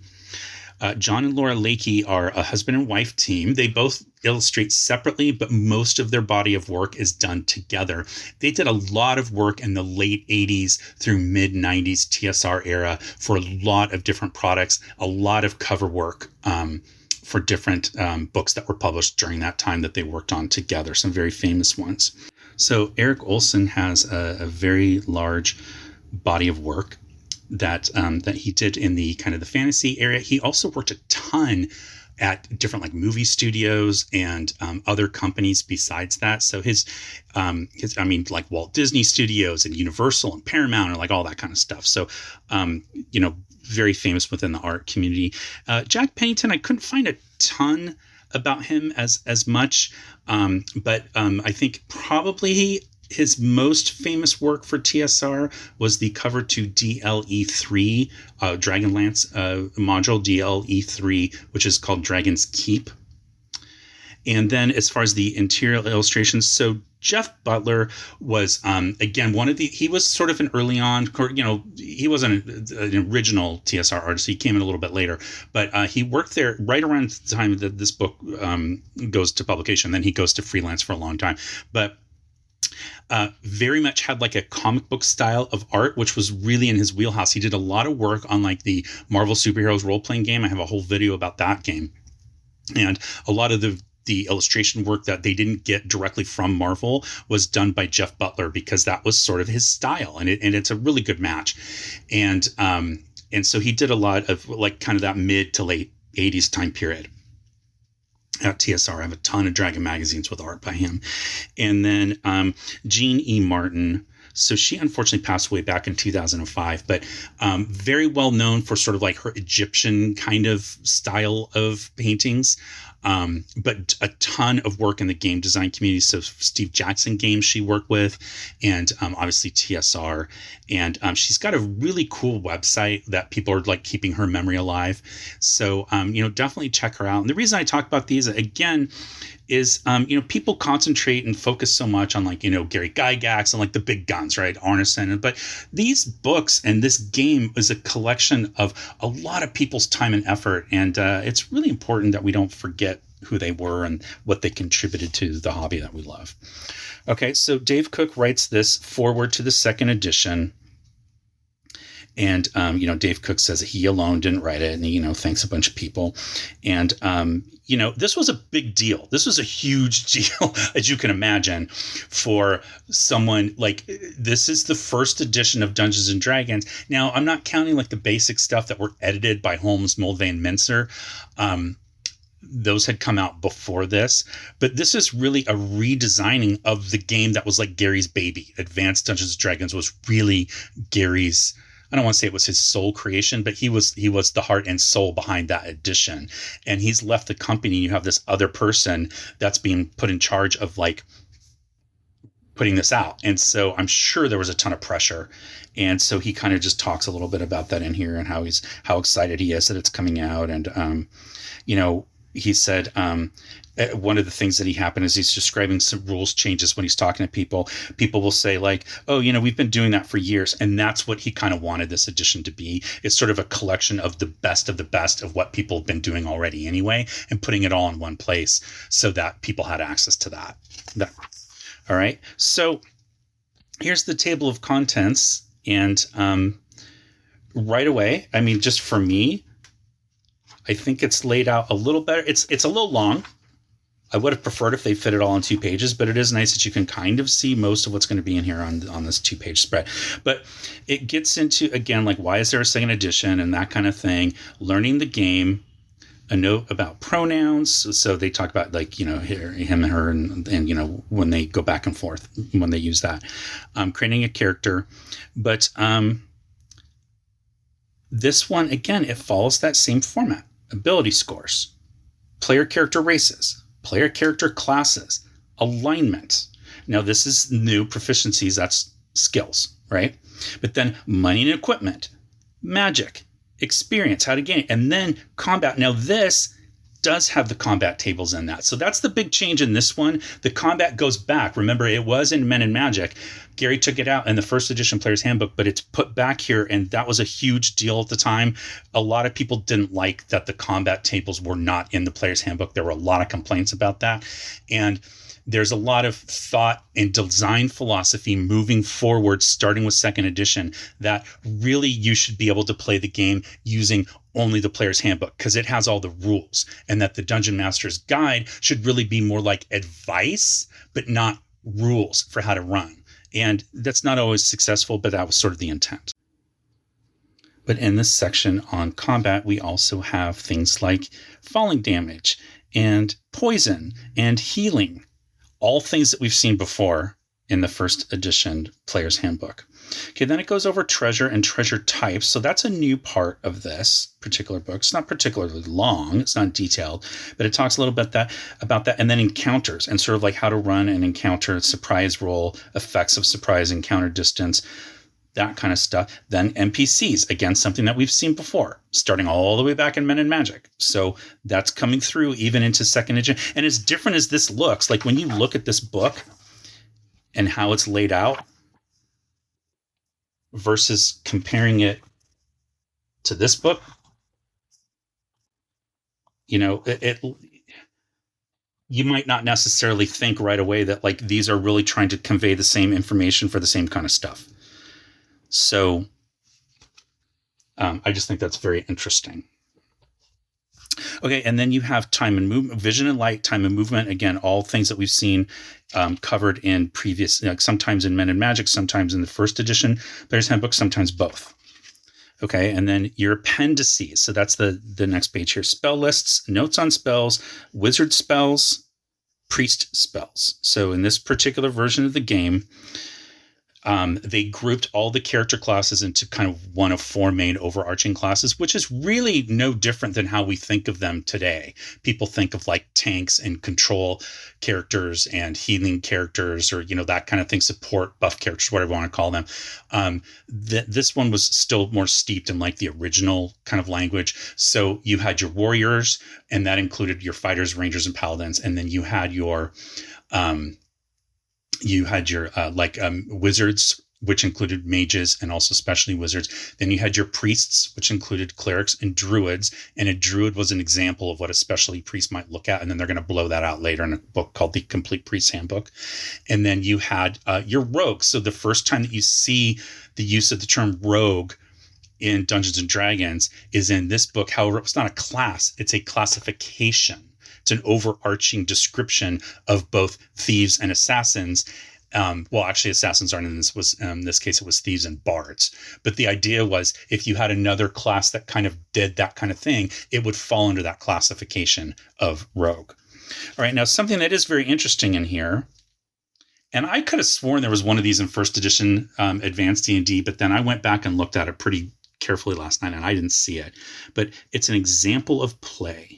John and Laura Lakey are a husband and wife team. They both illustrate separately, but most of their body of work is done together. They did a lot of work in the late 80s through mid 90s TSR era for a lot of different products, a lot of cover work for different books that were published during that time that they worked on together, some very famous ones. So Eric Olson has a very large body of work that he did in the kind of the fantasy area. He also worked a ton at different like movie studios and other companies besides that. So his like Walt Disney Studios and Universal and Paramount and like all that kind of stuff. So, very famous within the art community. Jack Pennington, I couldn't find a ton about him as much, but I think probably his most famous work for TSR was the cover to DLE3, Dragonlance module DLE3, which is called Dragon's Keep. And then as far as the interior illustrations, so Jeff Butler was, again, he was sort of an early on, he wasn't an original TSR artist. He came in a little bit later, but he worked there right around the time that this book goes to publication. Then he goes to freelance for a long time. But very much had like a comic book style of art, which was really in his wheelhouse. He did a lot of work on like the Marvel Superheroes role-playing game. I have a whole video about that game. And a lot of the illustration work that they didn't get directly from Marvel was done by Jeff Butler because that was sort of his style. And it's a really good match. And so he did a lot of like kind of that mid to late 80s time period. At TSR, I have a ton of Dragon magazines with art by him. And then Jean E. Martin. So she unfortunately passed away back in 2005, but very well known for sort of like her Egyptian kind of style of paintings. But a ton of work in the game design community. So Steve Jackson Games she worked with, and obviously TSR. And she's got a really cool website that people are like keeping her memory alive. So, definitely check her out. And the reason I talk about these, again, is, people concentrate and focus so much on like, Gary Gygax and like the big guns, right? Arneson. But these books and this game is a collection of a lot of people's time and effort. And it's really important that we don't forget who they were and what they contributed to the hobby that we love. Okay, so Dave Cook writes this foreword to the second edition. And, Dave Cook says that he alone didn't write it, and he, thanks a bunch of people. And, this was a big deal. This was a huge deal, as you can imagine, for someone like, this is the first edition of Dungeons and Dragons. Now, I'm not counting like the basic stuff that were edited by Holmes, Mulvey, Mincer. Those had come out before this, but this is really a redesigning of the game that was like Gary's baby. Advanced Dungeons and Dragons was really Gary's, I don't want to say it was his sole creation, but he was the heart and soul behind that edition. And he's left the company. You have this other person that's being put in charge of like putting this out. And so I'm sure there was a ton of pressure. And so he kind of just talks a little bit about that in here and how excited he is that it's coming out. And, he said, one of the things that happened is he's describing some rules changes when he's talking to people. People will say like, oh, we've been doing that for years. And that's what he kind of wanted this edition to be. It's sort of a collection of the best of what people have been doing already anyway, and putting it all in one place so that people had access to that. All right. So here's the table of contents. And right away, I mean, just for me, I think it's laid out a little better. It's a little long. I would have preferred if they fit it all on 2 pages, but it is nice that you can kind of see most of what's going to be in here on this 2-page spread. But it gets into, again, like, why is there a second edition and that kind of thing, learning the game, a note about pronouns. So they talk about like, him and her and when they go back and forth, when they use that, creating a character. But this one, again, it follows that same format. Ability scores, player character races, player character classes, alignment. Now, this is new proficiencies. That's skills, right? But then money and equipment, magic, experience, how to gain it, and then combat. Now, this does have the combat tables in that. So that's the big change in this one. The combat goes back. Remember, it was in Men in Magic. Gary took it out in the first edition Players Handbook, but it's put back here, and that was a huge deal at the time. A lot of people didn't like that the combat tables were not in the Players Handbook. There were a lot of complaints about that. And there's a lot of thought and design philosophy moving forward, starting with second edition, that really you should be able to play the game using only the Player's Handbook because it has all the rules, and that the Dungeon Master's Guide should really be more like advice, but not rules for how to run. And that's not always successful, but that was sort of the intent. But in this section on combat, we also have things like falling damage and poison and healing. All things that we've seen before in the first edition Player's Handbook. Okay, then it goes over treasure and treasure types. So that's a new part of this particular book. It's not particularly long. It's not detailed, but it talks a little bit about that. And then encounters and sort of like how to run an encounter, surprise roll, effects of surprise, encounter distance, that kind of stuff. Then NPCs, again, something that we've seen before, starting all the way back in Men in Magic. So that's coming through even into second edition. And as different as this looks, like when you look at this book and how it's laid out versus comparing it to this book, you might not necessarily think right away that like these are really trying to convey the same information for the same kind of stuff. So I just think that's very interesting. Okay, and then you have time and movement, vision and light, time and movement. Again, all things that we've seen covered in previous, sometimes in Men in Magic, sometimes in the first edition Players Handbook, sometimes both. Okay, and then your appendices. So that's the next page here. Spell lists, notes on spells, wizard spells, priest spells. So in this particular version of the game, They grouped all the character classes into kind of one of four main overarching classes, which is really no different than how we think of them today. People think of like tanks and control characters and healing characters, or, that kind of thing, support, buff characters, whatever you want to call them. This one was still more steeped in like the original kind of language. So you had your warriors, and that included your fighters, rangers, and paladins. And then you had your wizards, which included mages and also specialty wizards. Then you had your priests, which included clerics and druids. And a druid was an example of what a specialty priest might look at. And then they're going to blow that out later in a book called the Complete Priest Handbook. And then you had your rogues. So the first time that you see the use of the term rogue in Dungeons and Dragons is in this book. However, it's not a class, it's a classification. It's an overarching description of both thieves and assassins. Well, actually, assassins aren't in this. In this case, it was thieves and bards. But the idea was, if you had another class that kind of did that kind of thing, it would fall under that classification of rogue. All right, now something that is very interesting in here, and I could have sworn there was one of these in first edition Advanced D&D, but then I went back and looked at it pretty carefully last night, and I didn't see it. But it's an example of play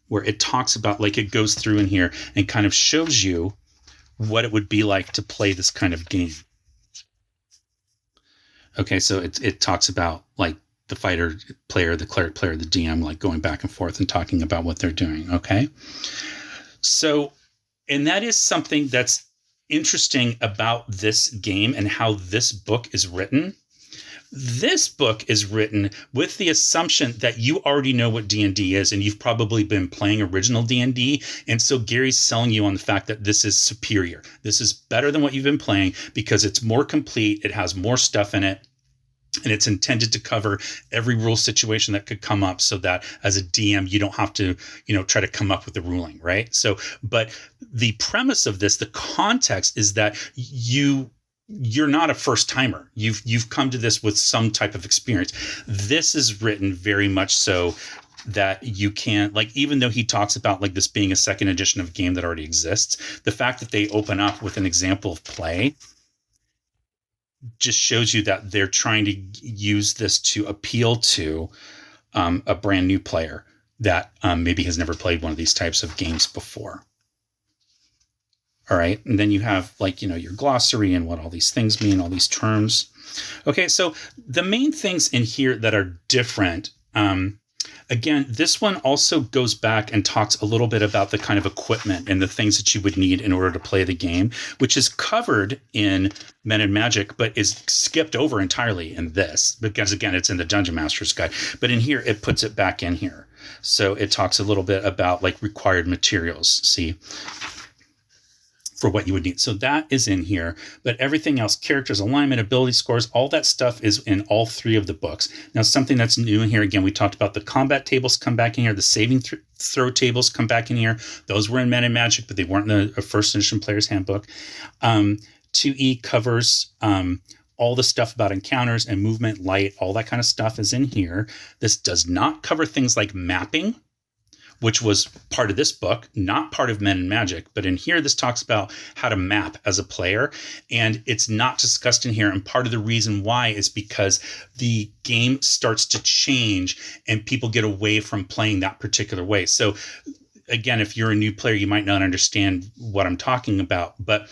where it talks about, like, it goes through in here and kind of shows you what it would be like to play this kind of game. Okay, so it talks about like the fighter player, the cleric player, the DM, like going back and forth and talking about what they're doing. Okay. So, and that is something that's interesting about this game and how this book is written. This book is written with the assumption that you already know what D&D is, and you've probably been playing original D&D. And so Gary's selling you on the fact that this is superior. This is better than what you've been playing because it's more complete. It has more stuff in it. And it's intended to cover every rule situation that could come up so that as a DM, you don't have to, try to come up with the ruling, right? So, but the premise of this, the context is that you're not a first timer. You've come to this with some type of experience. This is written very much so that you can, like, even though he talks about like this being a second edition of a game that already exists, the fact that they open up with an example of play just shows you that they're trying to use this to appeal to a brand new player that maybe has never played one of these types of games before. All right. And then you have like, your glossary and what all these things mean, all these terms. Okay. So the main things in here that are different, again, this one also goes back and talks a little bit about the kind of equipment and the things that you would need in order to play the game, which is covered in Men and Magic, but is skipped over entirely in this, because again, it's in the Dungeon Master's Guide. But in here, it puts it back in here. So it talks a little bit about like required materials, see, for what you would need. So that is in here, but everything else, characters, alignment, ability scores, all that stuff is in all three of the books. Now, something that's new in here, again, we talked about the combat tables come back in here, the saving throw tables come back in here. Those were in Men and Magic, but they weren't in the first edition Players Handbook. 2E covers all the stuff about encounters and movement, light, all that kind of stuff is in here. This does not cover things like mapping, which was part of this book, not part of Men and Magic. But in here, this talks about how to map as a player. And it's not discussed in here. And part of the reason why is because the game starts to change and people get away from playing that particular way. So again, if you're a new player, you might not understand what I'm talking about. But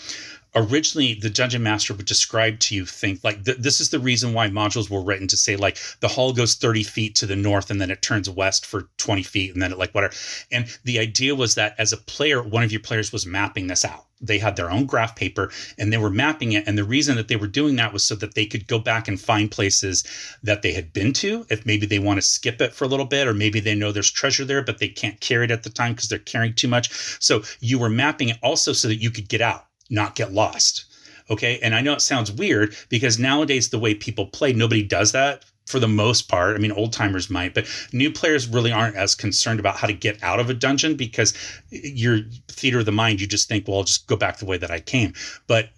originally, the Dungeon Master would describe to you things like this is the reason why modules were written to say, like, the hall goes 30 feet to the north and then it turns west for 20 feet and then it like whatever. And the idea was that as a player, one of your players was mapping this out. They had their own graph paper and they were mapping it. And the reason that they were doing that was so that they could go back and find places that they had been to. If maybe they want to skip it for a little bit, or maybe they know there's treasure there, but they can't carry it at the time because they're carrying too much. So you were mapping it also so that you could get out, not get lost. Okay. And I know it sounds weird because nowadays the way people play, nobody does that for the most part. I mean, old timers might, but new players really aren't as concerned about how to get out of a dungeon because your theater of the mind, you just think, well, I'll just go back the way that I came. But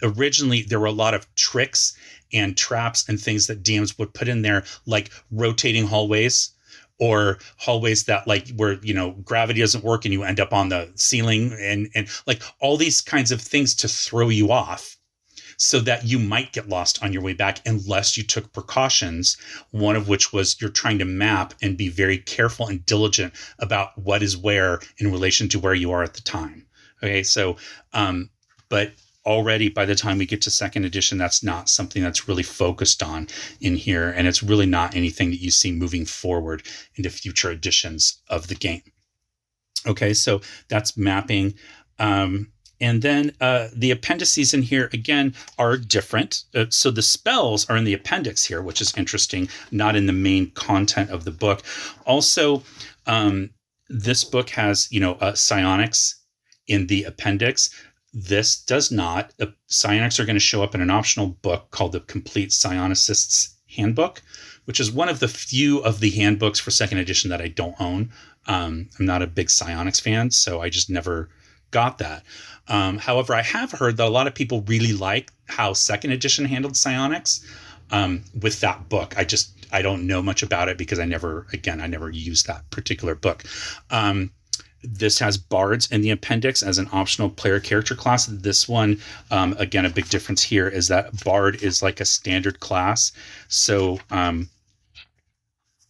originally there were a lot of tricks and traps and things that DMs would put in there, like rotating hallways, or hallways that like where, gravity doesn't work and you end up on the ceiling and like all these kinds of things to throw you off. so that you might get lost on your way back unless you took precautions, one of which was you're trying to map and be very careful and diligent about what is where in relation to where you are at the time. Okay, so, but already by the time we get to second edition, that's not something that's really focused on in here. And it's really not anything that you see moving forward into future editions of the game. Okay, so that's mapping. And then the appendices in here, again, are different. So the spells are in the appendix here, which is interesting, not in the main content of the book. Also, this book has, psionics in the appendix. This does not. Psionics are going to show up in an optional book called the Complete Psionicist's Handbook, which is one of the few of the handbooks for second edition that I don't own. I'm not a big psionics fan, so I just never got that. However, I have heard that a lot of people really like how second edition handled psionics with that book. I don't know much about it because I never used that particular book. This has bards in the appendix as an optional player character class. This one, again, a big difference here is that bard is like a standard class. So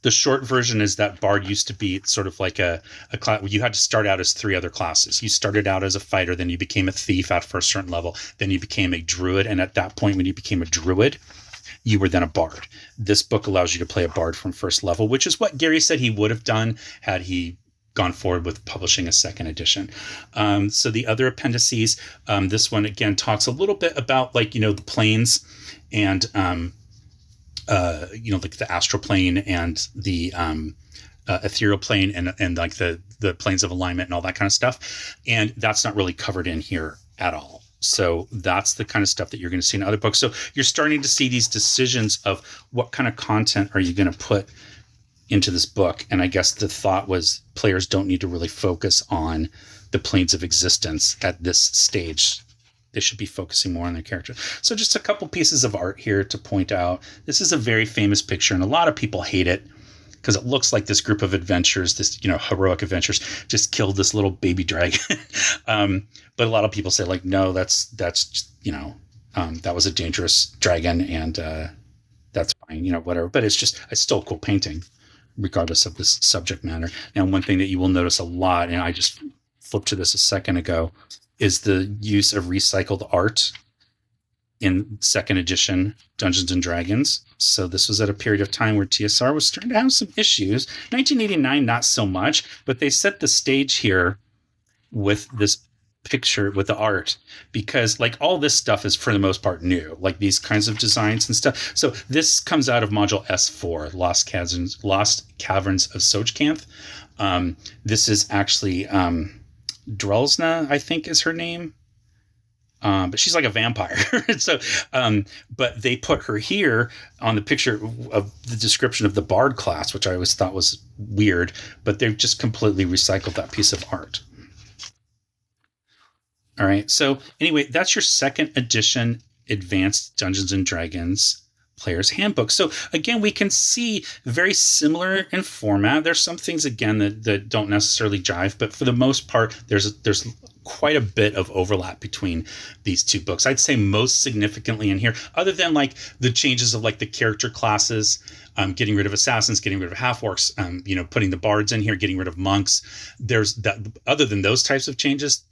the short version is that bard used to be sort of like a class. You had to start out as 3 other classes. You started out as a fighter, then you became a thief for a certain level, then you became a druid, and at that point when you became a druid, you were then a bard. This book allows you to play a bard from first level, which is what Gary said he would have done had he gone forward with publishing a second edition. So the other appendices, this one again talks a little bit about the planes and like the astral plane and the ethereal plane and like the planes of alignment and all that kind of stuff. And that's not really covered in here at all. So that's the kind of stuff that you're going to see in other books. So you're starting to see these decisions of what kind of content are you going to put into this book. And I guess the thought was players don't need to really focus on the planes of existence at this stage. They should be focusing more on their character. So just a couple pieces of art here to point out. This is a very famous picture, and a lot of people hate it because it looks like this group of adventurers, this heroic adventurers, just killed this little baby dragon. But a lot of people say no, that's that was a dangerous dragon, and that's fine, whatever. But it's still a cool painting, regardless of this subject matter. Now, one thing that you will notice a lot, and I just flipped to this a second ago, is the use of recycled art in second edition Dungeons and Dragons. So this was at a period of time where TSR was starting to have some issues. 1989, not so much, but they set the stage here with this picture with the art, because all this stuff is for the most part new, these kinds of designs and stuff. So this comes out of module S4, Lost Caverns of Sojkanth. This is actually Drelsna, I think is her name. But she's like a vampire. So, but they put her here on the picture of the description of the bard class, which I always thought was weird, but they've just completely recycled that piece of art. All right. So anyway, that's your second edition Advanced Dungeons and Dragons Players Handbook. So again, we can see very similar in format. There's some things again that don't necessarily jive, but for the most part, there's quite a bit of overlap between these two books. I'd say most significantly in here, other than the changes of the character classes, getting rid of assassins, getting rid of half-orcs, putting the bards in here, getting rid of monks. There's that. Other than those types of changes,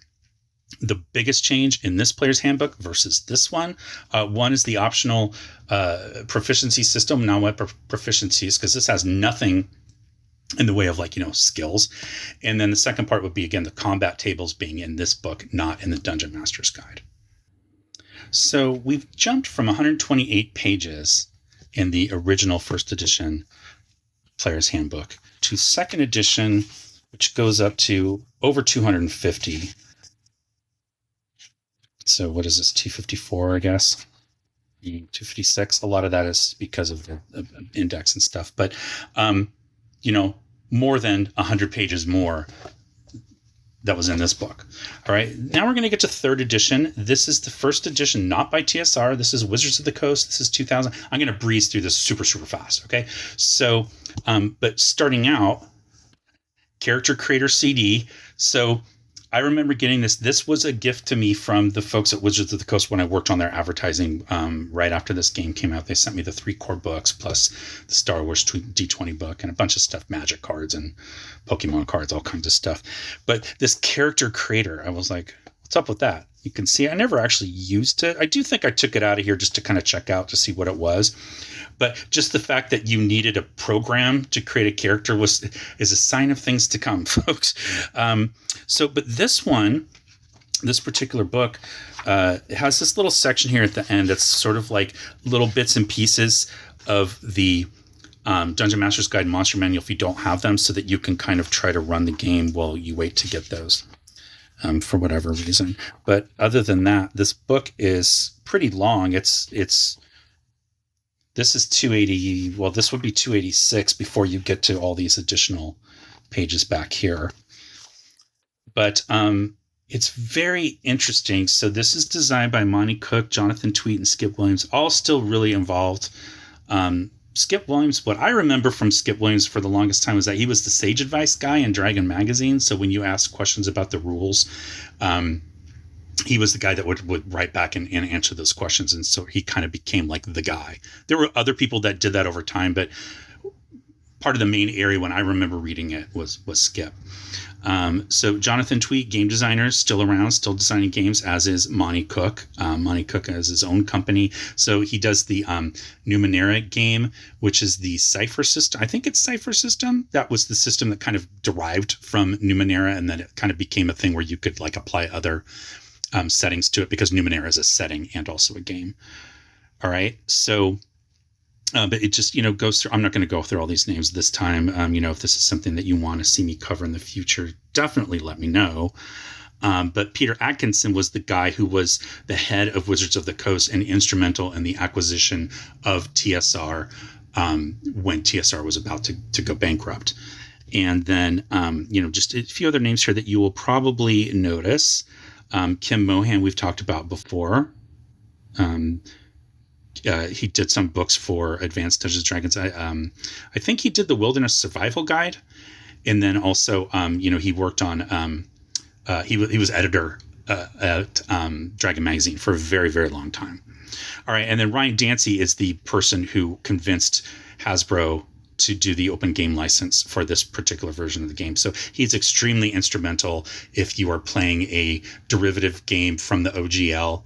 the biggest change in this player's handbook versus this one is the optional proficiency system, non-weapon proficiencies, because this has nothing in the way of skills. And then the second part would be, again, the combat tables being in this book, not in the Dungeon Master's Guide. So we've jumped from 128 pages in the original first edition player's handbook to second edition, which goes up to over 250. So what is this, 254, I guess? 256. A lot of that is because of the index and stuff. But, more than 100 pages more that was in this book. All right. Now we're going to get to third edition. This is the first edition, not by TSR. This is Wizards of the Coast. This is 2000. I'm going to breeze through this super, super fast. Okay. So, but starting out, character creator CD. So, I remember getting this. This was a gift to me from the folks at Wizards of the Coast when I worked on their advertising right after this game came out. They sent me the 3 core books plus the Star Wars D20 book and a bunch of stuff, Magic cards and Pokemon cards, all kinds of stuff. But this character creator, I was like, what's up with that? You can see I never actually used it. I do think I took it out of here just to kind of check out to see what it was. But just the fact that you needed a program to create a character is a sign of things to come, folks. But this particular book, has this little section here at the end that's sort of like little bits and pieces of the Dungeon Master's Guide and Monster Manual if you don't have them, so that you can kind of try to run the game while you wait to get those. For whatever reason. But other than that, this book is pretty long. This is 280. Well, this would be 286 before you get to all these additional pages back here. But it's very interesting. So this is designed by Monty Cook, Jonathan Tweet, and Skip Williams, all still really involved. Skip Williams, what I remember from Skip Williams for the longest time was that he was the Sage Advice guy in Dragon Magazine. So when you ask questions about the rules, he was the guy that would write back and answer those questions. And so he kind of became like the guy. There were other people that did that over time, but part of the main area when I remember reading it was Skip. So Jonathan Tweet, game designer, still around, still designing games, as is Monty Cook. Monty Cook has his own company. So he does the Numenera game, which is the Cypher system. I think it's Cypher system. That was the system that kind of derived from Numenera, and then it kind of became a thing where you could like apply other settings to it, because Numenera is a setting and also a game. All right. So but it just, goes through. I'm not going to go through all these names this time. If this is something that you want to see me cover in the future, definitely let me know. But Peter Atkinson was the guy who was the head of Wizards of the Coast and instrumental in the acquisition of TSR when TSR was about to go bankrupt. And then, just a few other names here that you will probably notice. Kim Mohan, we've talked about before. He did some books for Advanced Dungeons & Dragons. I think he did the Wilderness Survival Guide. And then also, he worked on, he was editor at Dragon Magazine for a very, very long time. All right. And then Ryan Dancy is the person who convinced Hasbro to do the open game license for this particular version of the game. So he's extremely instrumental if you are playing a derivative game from the OGL.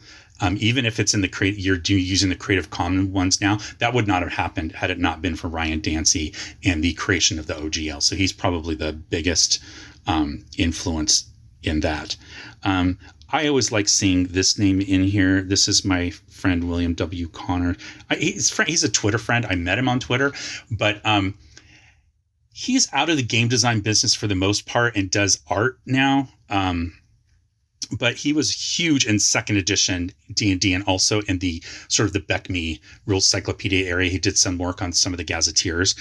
Even if it's in the you're using the Creative Commons ones now, that would not have happened had it not been for Ryan Dancy and the creation of the OGL. So he's probably the biggest influence in that. I always like seeing this name in here. This is my friend William W. Connor. He's a Twitter friend. I met him on Twitter, but he's out of the game design business for the most part and does art now. But he was huge in second edition D&D and also in the sort of the BECMI Rules Cyclopedia area. He did some work on some of the Gazetteers.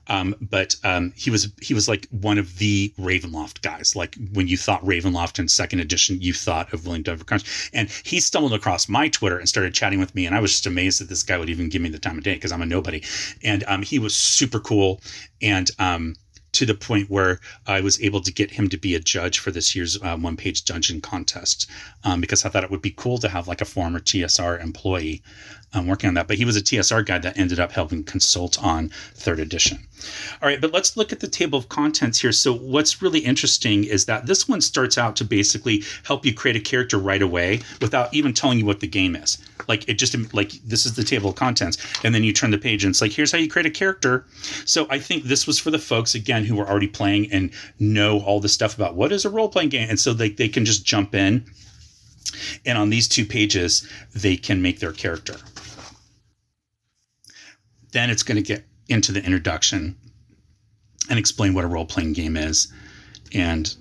But he was like one of the Ravenloft guys. Like when you thought Ravenloft in second edition, you thought of William W. Connor. And he stumbled across my Twitter and started chatting with me. And I was just amazed that this guy would even give me the time of day because I'm a nobody. And he was super cool. And to the point where I was able to get him to be a judge for this year's one-page dungeon contest because I thought it would be cool to have like a former TSR employee working on that. But he was a TSR guy that ended up helping consult on third edition. All right, but let's look at the table of contents here. So what's really interesting is that this one starts out to basically help you create a character right away without even telling you what the game is. Like it just like this is the table of contents. And then you turn the page and it's like, here's how you create a character. So I think this was for the folks, again, who were already playing and know all the stuff about what is a role-playing game. And so they can just jump in. And on these 2 pages, they can make their character. Then it's going to get into the introduction and explain what a role-playing game is and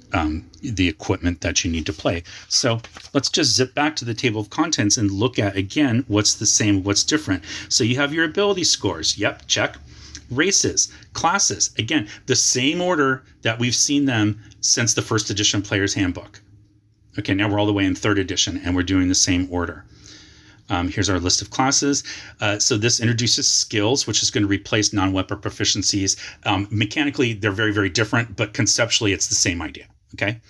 the equipment that you need to play. So let's just zip back to the table of contents and look at, again, what's the same, what's different. So you have your ability scores. Yep, check. Races, classes. Again, the same order that we've seen them since the first edition Players Handbook. Okay, now we're all the way in third edition and we're doing the same order. Here's our list of classes. So this introduces skills, which is going to replace non-weapon proficiencies. Mechanically, they're very, very different, but conceptually, it's the same idea. Okay.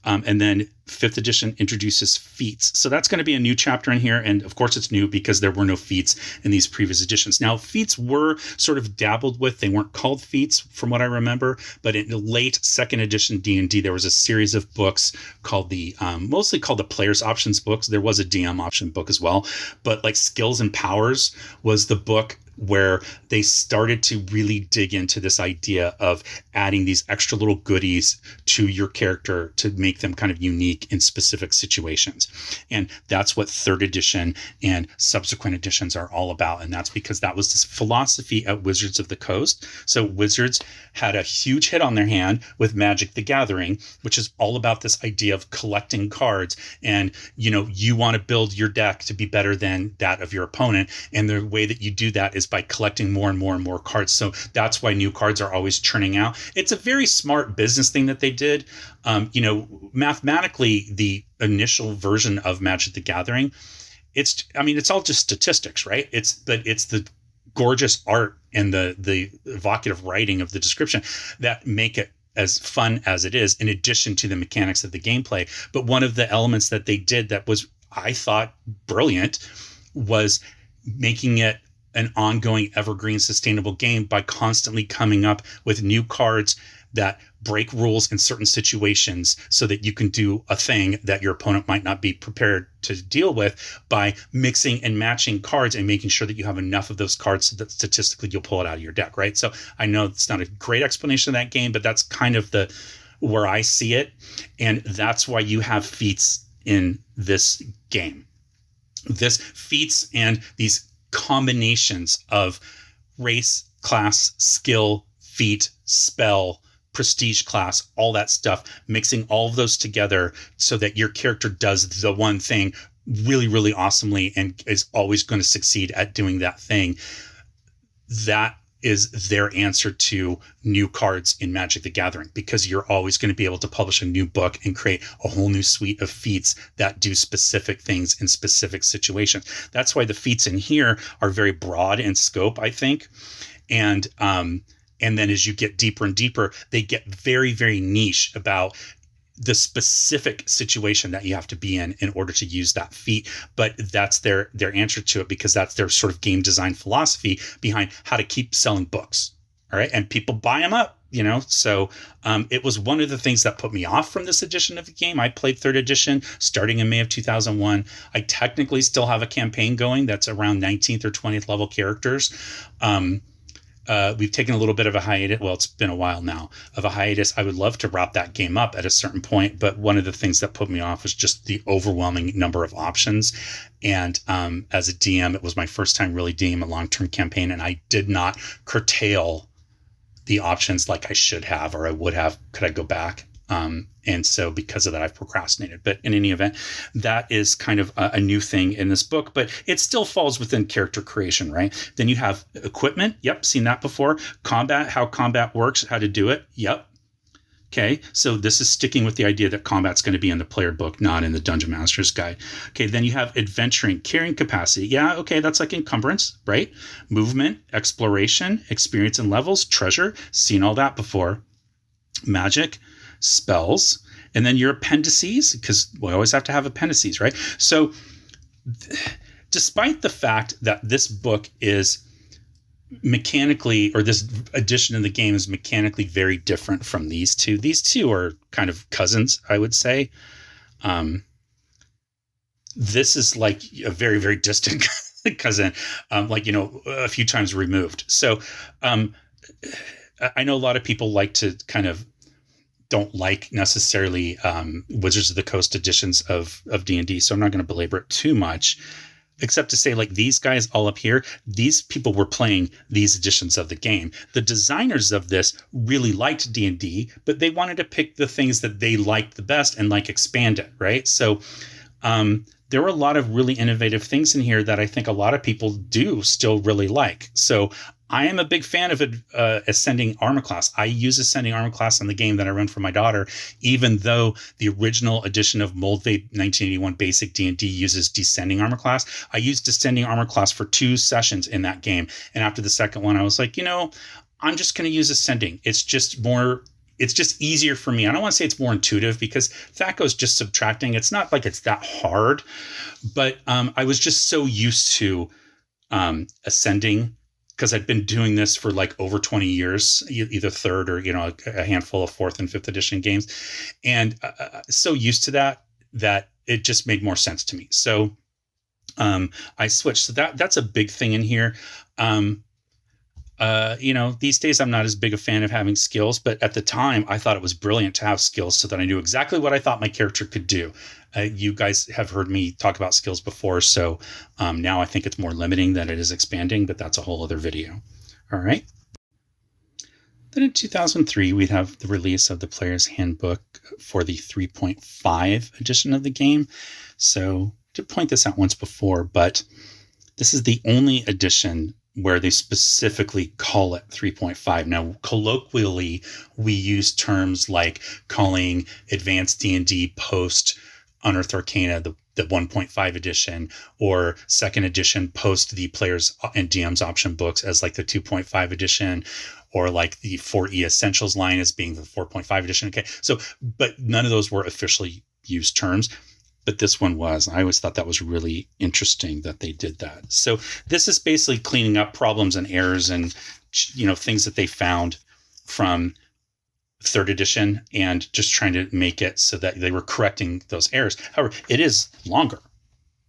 And then 5th edition introduces feats. So that's going to be a new chapter in here. And of course, it's new because there were no feats in these previous editions. Now, feats were sort of dabbled with. They weren't called feats from what I remember. But in the late 2nd edition D&D, there was a series of books called mostly called the Players Options books. There was a DM option book as well. But like Skills and Powers was the book where they started to really dig into this idea of adding these extra little goodies to your character to make them kind of unique in specific situations. And that's what 3rd edition and subsequent editions are all about. And that's because that was this philosophy at Wizards of the Coast. So Wizards had a huge hit on their hand with Magic the Gathering, which is all about this idea of collecting cards. And, you want to build your deck to be better than that of your opponent. And the way that you do that is by collecting more and more and more cards. So that's why new cards are always churning out. It's a very smart business thing that they did. Mathematically, the initial version of Magic the Gathering, it's all just statistics, right? It's the gorgeous art and the evocative writing of the description that make it as fun as it is, in addition to the mechanics of the gameplay. But one of the elements that they did that was, I thought, brilliant was making it an ongoing, evergreen, sustainable game by constantly coming up with new cards that break rules in certain situations so that you can do a thing that your opponent might not be prepared to deal with by mixing and matching cards and making sure that you have enough of those cards so that statistically you'll pull it out of your deck, right? So I know it's not a great explanation of that game, but that's kind of where I see it. And that's why you have feats in this game. This feats and these combinations of race, class, skill, feat, spell, prestige class, all that stuff, mixing all of those together so that your character does the one thing really, really awesomely and is always going to succeed at doing that thing. That is their answer to new cards in Magic the Gathering, because you're always going to be able to publish a new book and create a whole new suite of feats that do specific things in specific situations. That's why the feats in here are very broad in scope, I think. And then as you get deeper and deeper, they get very, very niche about the specific situation that you have to be in order to use that feat. But that's their answer to it, because that's their sort of game design philosophy behind how to keep selling books. All right. And people buy them up, So it was one of the things that put me off from this edition of the game. I played 3rd edition starting in May of 2001. I technically still have a campaign going that's around 19th or 20th level characters. We've taken a little bit of a hiatus. Well, it's been a while now of a hiatus. I would love to wrap that game up at a certain point. But one of the things that put me off was just the overwhelming number of options. And as a DM, it was my first time really DMing a long-term campaign. And I did not curtail the options like I should have, or I would have. Could I go back? And so because of that, I've procrastinated. But in any event, that is kind of a new thing in this book, but it still falls within character creation, right? Then you have equipment. Yep. Seen that before. Combat, how combat works, how to do it. Yep. Okay. So this is sticking with the idea that combat's going to be in the player book, not in the Dungeon Master's Guide. Okay. Then you have adventuring, carrying capacity. Yeah. Okay. That's like encumbrance, right? Movement, exploration, experience and levels, treasure. Seen all that before. Magic, spells, and then your appendices, because we always have to have appendices, right? So despite the fact that this book is mechanically, or this edition of the game is mechanically very different from these two are kind of cousins, I would say. This is like a very, very distant cousin, a few times removed. So I know a lot of people like to kind of don't like necessarily Wizards of the Coast editions of D&D, so I'm not going to belabor it too much, except to say, like, these guys all up here, these people were playing these editions of the game. The designers of this really liked D&D, but they wanted to pick the things that they liked the best and expand it, right? So there were a lot of really innovative things in here that I think a lot of people do still really like. So I am a big fan of Ascending Armor Class. I use Ascending Armor Class in the game that I run for my daughter, even though the original edition of Moldvay 1981 Basic D&D uses Descending Armor Class. I used Descending Armor Class for 2 sessions in that game. And after the second one, I was like, I'm just going to use Ascending. It's just more it's just easier for me. I don't want to say it's more intuitive because THAC0 is just subtracting. It's not like it's that hard, but I was just so used to ascending because I'd been doing this for like over 20 years, either third or, a handful of fourth and fifth edition games. And so used to that it just made more sense to me. So I switched. So that's a big thing in here. These days I'm not as big a fan of having skills, but at the time I thought it was brilliant to have skills so that I knew exactly what I thought my character could do. You guys have heard me talk about skills before, so now I think it's more limiting than it is expanding, but that's a whole other video. All right. Then in 2003, we have the release of the Players Handbook for the 3.5 edition of the game. So to point this out once before, but this is the only edition where they specifically call it 3.5. Now, colloquially, we use terms like calling Advanced D&D post Unearthed Arcana the 1.5 edition, or second edition post the Players and DM's option books as like the 2.5 edition, or like the 4E Essentials line as being the 4.5 edition. Okay, so, but none of those were officially used terms. But this one was. I always thought that was really interesting that they did that. So this is basically cleaning up problems and errors and, things that they found from third edition and just trying to make it so that they were correcting those errors. However, it is longer.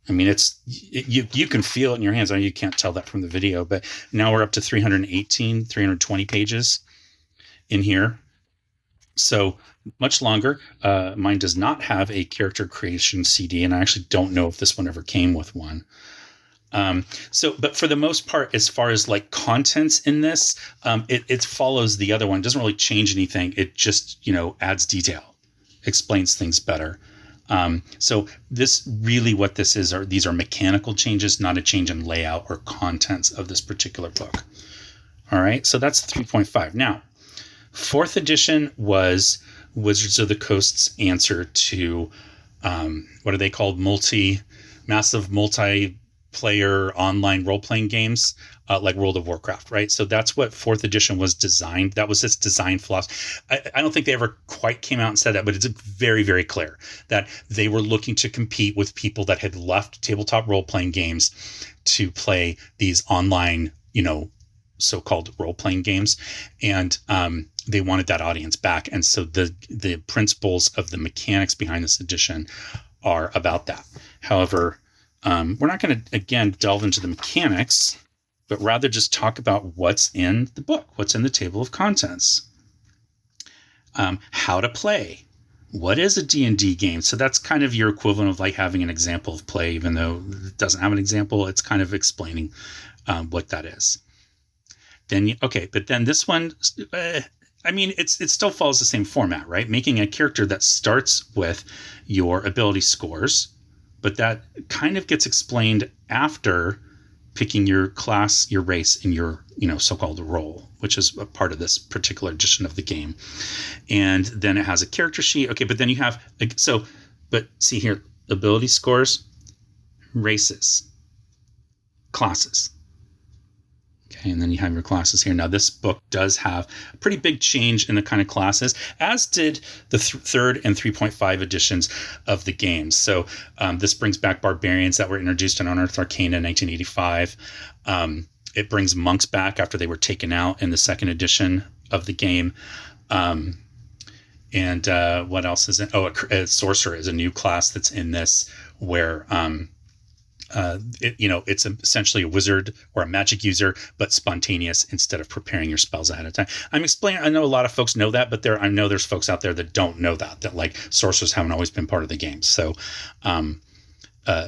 I mean, you can feel it in your hands. I know you can't tell that from the video, but now we're up to 320 pages in here. So much longer. Mine does not have a character creation CD, and I actually don't know if this one ever came with one. But for the most part, as far as like contents in this, it follows the other one. It doesn't really change anything. It just, adds detail, explains things better. So this really what this is, these are mechanical changes, not a change in layout or contents of this particular book. All right. So that's 3.5. Now, fourth edition was Wizards of the Coast's answer to what are they called? Massive multiplayer online role-playing games like World of Warcraft, right? So that's what fourth edition was designed. That was its design philosophy. I don't think they ever quite came out and said that, but it's very, very clear that they were looking to compete with people that had left tabletop role-playing games to play these online, so-called role-playing games. And they wanted that audience back. And so the principles of the mechanics behind this edition are about that. However, we're not going to, again, delve into the mechanics, but rather just talk about what's in the book, what's in the table of contents, how to play. What is a D&D game? So that's kind of your equivalent of like having an example of play, even though it doesn't have an example. It's kind of explaining what that is. But then this one, it still follows the same format, right? Making a character that starts with your ability scores, but that kind of gets explained after picking your class, your race, and your, so-called role, which is a part of this particular edition of the game. And then it has a character sheet. Okay, but then you have, but see here, ability scores, races, classes. Okay, and then you have your classes here. Now, this book does have a pretty big change in the kind of classes, as did the third and 3.5 editions of the games. So this brings back barbarians that were introduced in Unearthed Arcana in 1985. It brings monks back after they were taken out in the second edition of the game. And what else is it? A sorcerer is a new class that's in this where... it's essentially a wizard or a magic user, but spontaneous instead of preparing your spells ahead of time. I'm explaining. I know a lot of folks know that, but I know there's folks out there that don't know that like sorcerers haven't always been part of the game. So,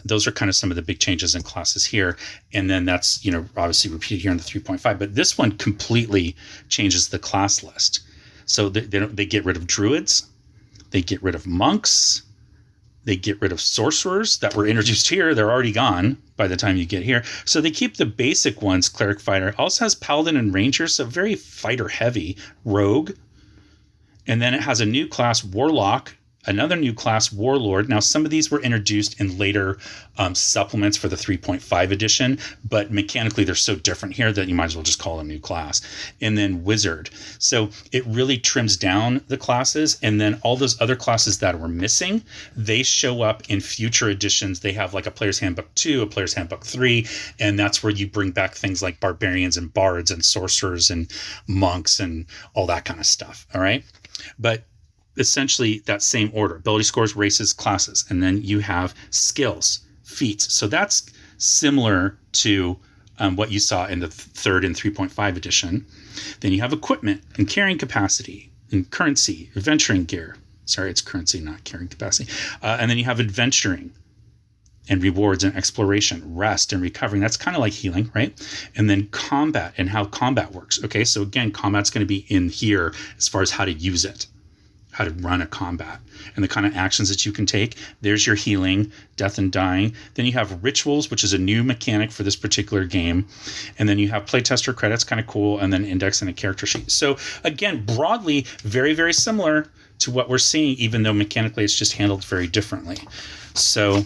those are kind of some of the big changes in classes here. And then that's, obviously repeated here in the 3.5, but this one completely changes the class list. So they get rid of druids, they get rid of monks, they get rid of sorcerers that were introduced here. They're already gone by the time you get here. So they keep the basic ones, cleric, fighter. Also has paladin and ranger, so very fighter heavy. Rogue. And then it has a new class, warlock, another new class, Warlord. Now, some of these were introduced in later supplements for the 3.5 edition, but mechanically they're so different here that you might as well just call it a new class. And then Wizard. So it really trims down the classes, and then all those other classes that were missing, they show up in future editions. They have like a Player's Handbook 2, a Player's Handbook 3, and that's where you bring back things like barbarians and bards and sorcerers and monks and all that kind of stuff. All right. But essentially that same order: ability scores, races, classes, and then you have skills, feats. So that's similar to what you saw in the third and 3.5 edition. Then you have equipment and carrying capacity and currency, adventuring gear. Sorry, it's currency, not carrying capacity. And then you have adventuring and rewards and exploration, rest and recovering. That's kind of like healing, right? And then combat and how combat works. Okay, so again, combat's going to be in here as far as how to use it, how to run a combat, and the kind of actions that you can take. There's your healing, death and dying. Then you have rituals, which is a new mechanic for this particular game. And then you have playtester credits, kind of cool, and then index and a character sheet. So again, broadly, very, very similar to what we're seeing, even though mechanically it's just handled very differently. So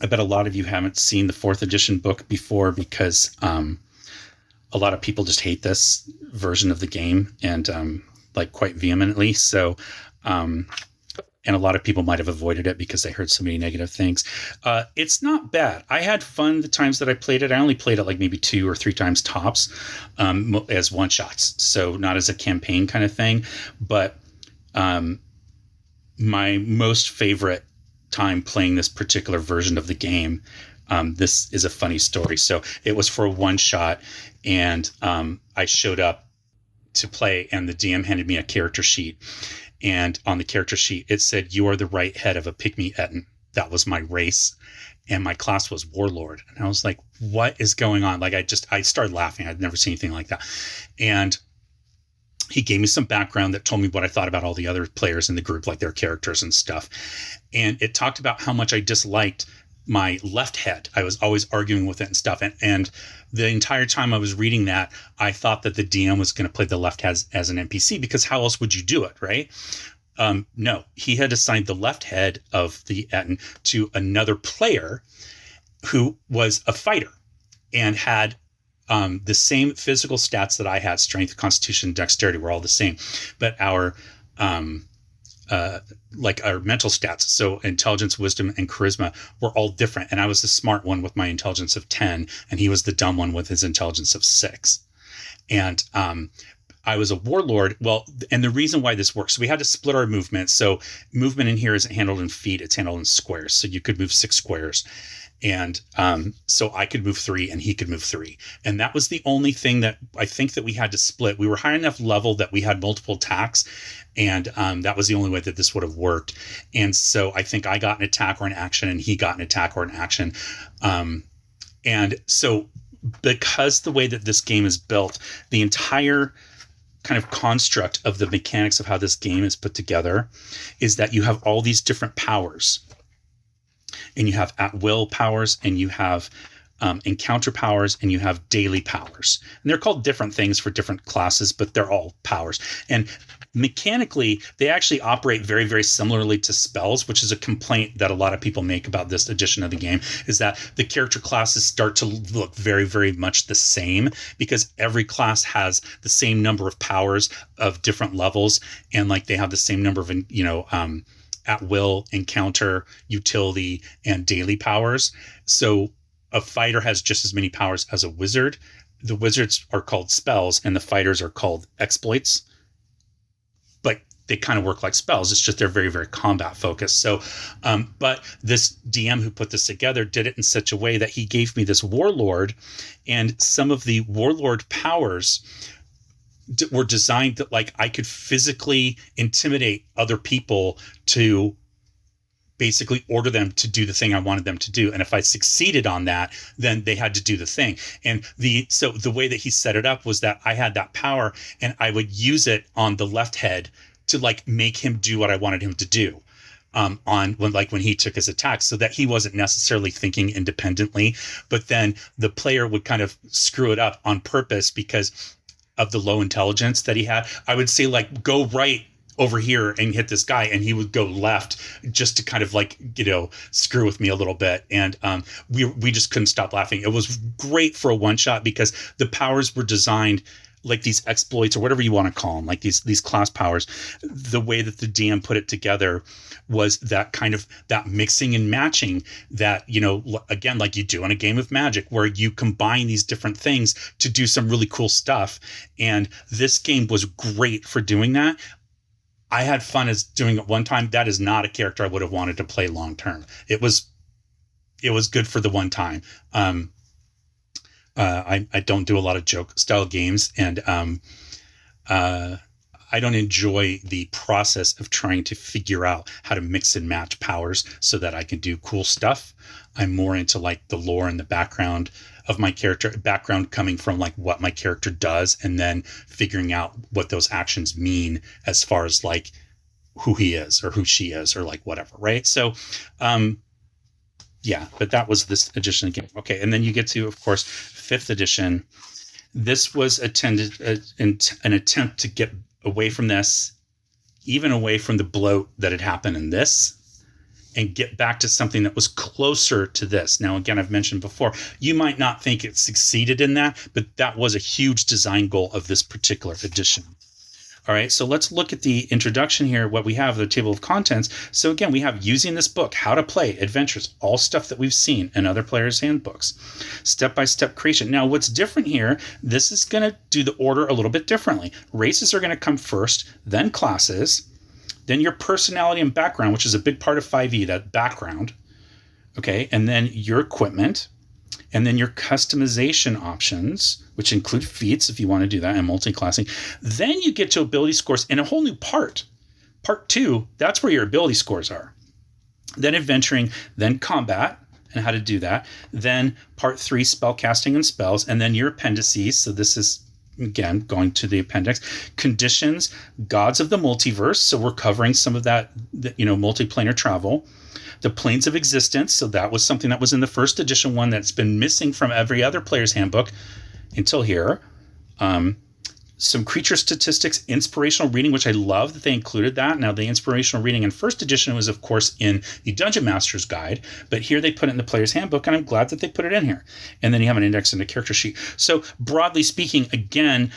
I bet a lot of you haven't seen the 4th edition book before, because a lot of people just hate this version of the game, and like quite vehemently. So, and a lot of people might have avoided it because they heard so many negative things. It's not bad. I had fun the times that I played it. I only played it like maybe 2 or 3 times tops, as one shots. So not as a campaign kind of thing, but my most favorite time playing this particular version of the game, this is a funny story. So it was for a one shot, and I showed up to play, and the DM handed me a character sheet, and on the character sheet it said, "You are the right head of a pygmy Etten." That was my race, and my class was Warlord. And I was like, what is going on? Like, I started laughing. I'd never seen anything like that. And he gave me some background that told me what I thought about all the other players in the group, like their characters and stuff. And it talked about how much I disliked my left head. I was always arguing with it and stuff. And the entire time I was reading that, I thought that the DM was going to play the left head as an NPC, because how else would you do it, right? No, he had assigned the left head of the Etten to another player who was a fighter and had the same physical stats that I had. Strength, constitution, dexterity were all the same, but our mental stats, so intelligence, wisdom, and charisma, were all different. And I was the smart one with my intelligence of 10, and he was the dumb one with his intelligence of 6. And I was a warlord. Well, and the reason why this works, so we had to split our movement. So movement in here isn't handled in feet, it's handled in squares. So you could move 6 squares. And so I could move 3 and he could move 3. And that was the only thing that I think that we had to split. We were high enough level that we had multiple attacks. And that was the only way that this would have worked. And so I think I got an attack or an action, and he got an attack or an action. And so because the way that this game is built, the entire kind of construct of the mechanics of how this game is put together is that you have all these different powers. And you have at-will powers, and you have encounter powers, and you have daily powers. And they're called different things for different classes, but they're all powers. And mechanically, they actually operate very, very similarly to spells, which is a complaint that a lot of people make about this edition of the game, is that the character classes start to look very, very much the same, because every class has the same number of powers of different levels, and like they have the same number of, at will, encounter, utility, and daily powers. So a fighter has just as many powers as a wizard. The wizards are called spells, and the fighters are called exploits. But they kind of work like spells. It's just they're very, very combat focused. So, but this DM who put this together did it in such a way that he gave me this warlord, and some of the warlord powers were designed that like I could physically intimidate other people to basically order them to do the thing I wanted them to do. And if I succeeded on that, then they had to do the thing. And so the way that he set it up was that I had that power, and I would use it on the left head to like make him do what I wanted him to do. When he took his attack, so that he wasn't necessarily thinking independently, but then the player would kind of screw it up on purpose because of the low intelligence that he had. I would say like, go right over here and hit this guy, and he would go left just to kind of like, screw with me a little bit. And we just couldn't stop laughing. It was great for a one shot because the powers were designed like these exploits or whatever you want to call them, like these class powers. The way that the DM put it together was that kind of that mixing and matching that, again, like you do in a game of Magic, where you combine these different things to do some really cool stuff. And this game was great for doing that. I had fun as doing it one time. That is not a character I would have wanted to play long term. It was good for the one time. I don't do a lot of joke style games, and I don't enjoy the process of trying to figure out how to mix and match powers so that I can do cool stuff. I'm more into like the lore and the background of my character, background coming from like what my character does, and then figuring out what those actions mean as far as like who he is or who she is or like whatever, right? So, yeah, but that was this edition of the game. Okay, and then you get to, of course, 5th edition. This was an attempt to get away from this, even away from the bloat that had happened in this, and get back to something that was closer to this. Now, again, I've mentioned before, you might not think it succeeded in that, but that was a huge design goal of this particular edition. All right, so let's look at the introduction here, what we have, the table of contents. So again, we have using this book, how to play, adventures, all stuff that we've seen in other players' handbooks, step-by-step creation. Now, what's different here, this is going to do the order a little bit differently. Races are going to come first, then classes, then your personality and background, which is a big part of 5e, that background, okay, and then your equipment, and then your customization options, which include feats if you want to do that, and multi-classing. Then you get to ability scores in a whole new part. Part 2, that's where your ability scores are. Then adventuring, then combat, and how to do that. Then part 3, spellcasting and spells, and then your appendices. So this is, again, going to the appendix. Conditions, gods of the multiverse. So we're covering some of that, multiplanar travel. The planes of existence. So that was something that was in the 1st edition one that's been missing from every other player's handbook until here. Some creature statistics, inspirational reading, which I love that they included that. Now, the inspirational reading in 1st edition was, of course, in the Dungeon Master's Guide, but here they put it in the player's handbook, and I'm glad that they put it in here. And then you have an index and a character sheet. So broadly speaking, again,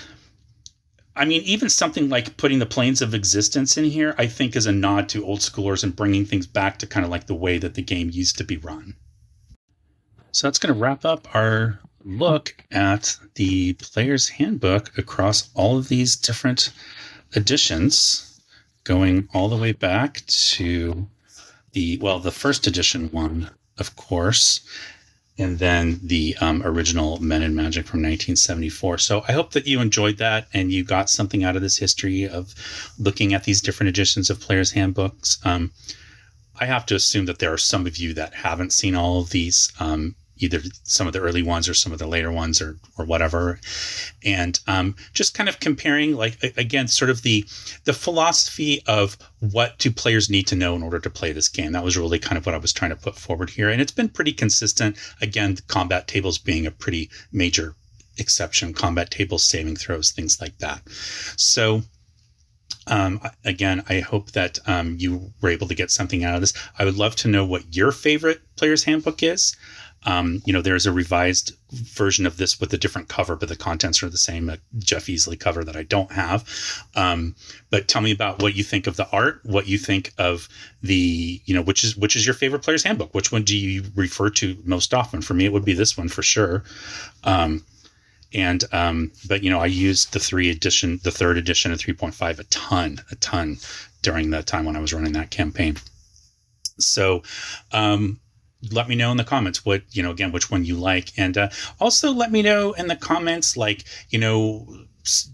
I mean, even something like putting the planes of existence in here, I think is a nod to old schoolers and bringing things back to kind of like the way that the game used to be run. So that's going to wrap up our look at the Player's Handbook across all of these different editions, going all the way back to the 1st edition one, of course, and then the original Men in Magic from 1974. So I hope that you enjoyed that and you got something out of this history of looking at these different editions of Players' Handbooks. I have to assume that there are some of you that haven't seen all of these, either some of the early ones or some of the later ones or whatever. And just kind of comparing, like, again, sort of the philosophy of what do players need to know in order to play this game. That was really kind of what I was trying to put forward here. And it's been pretty consistent. Again, combat tables being a pretty major exception, combat tables, saving throws, things like that. So again, I hope that you were able to get something out of this. I would love to know what your favorite Player's Handbook is. There's a revised version of this with a different cover, but the contents are the same. A Jeff Easley cover that I don't have. But tell me about what you think of the art, what you think of the, which is your favorite Player's Handbook? Which one do you refer to most often? For me, it would be this one for sure. But I used the 3rd edition of 3.5 a ton during the time when I was running that campaign. So, let me know in the comments what, which one you like. And also let me know in the comments,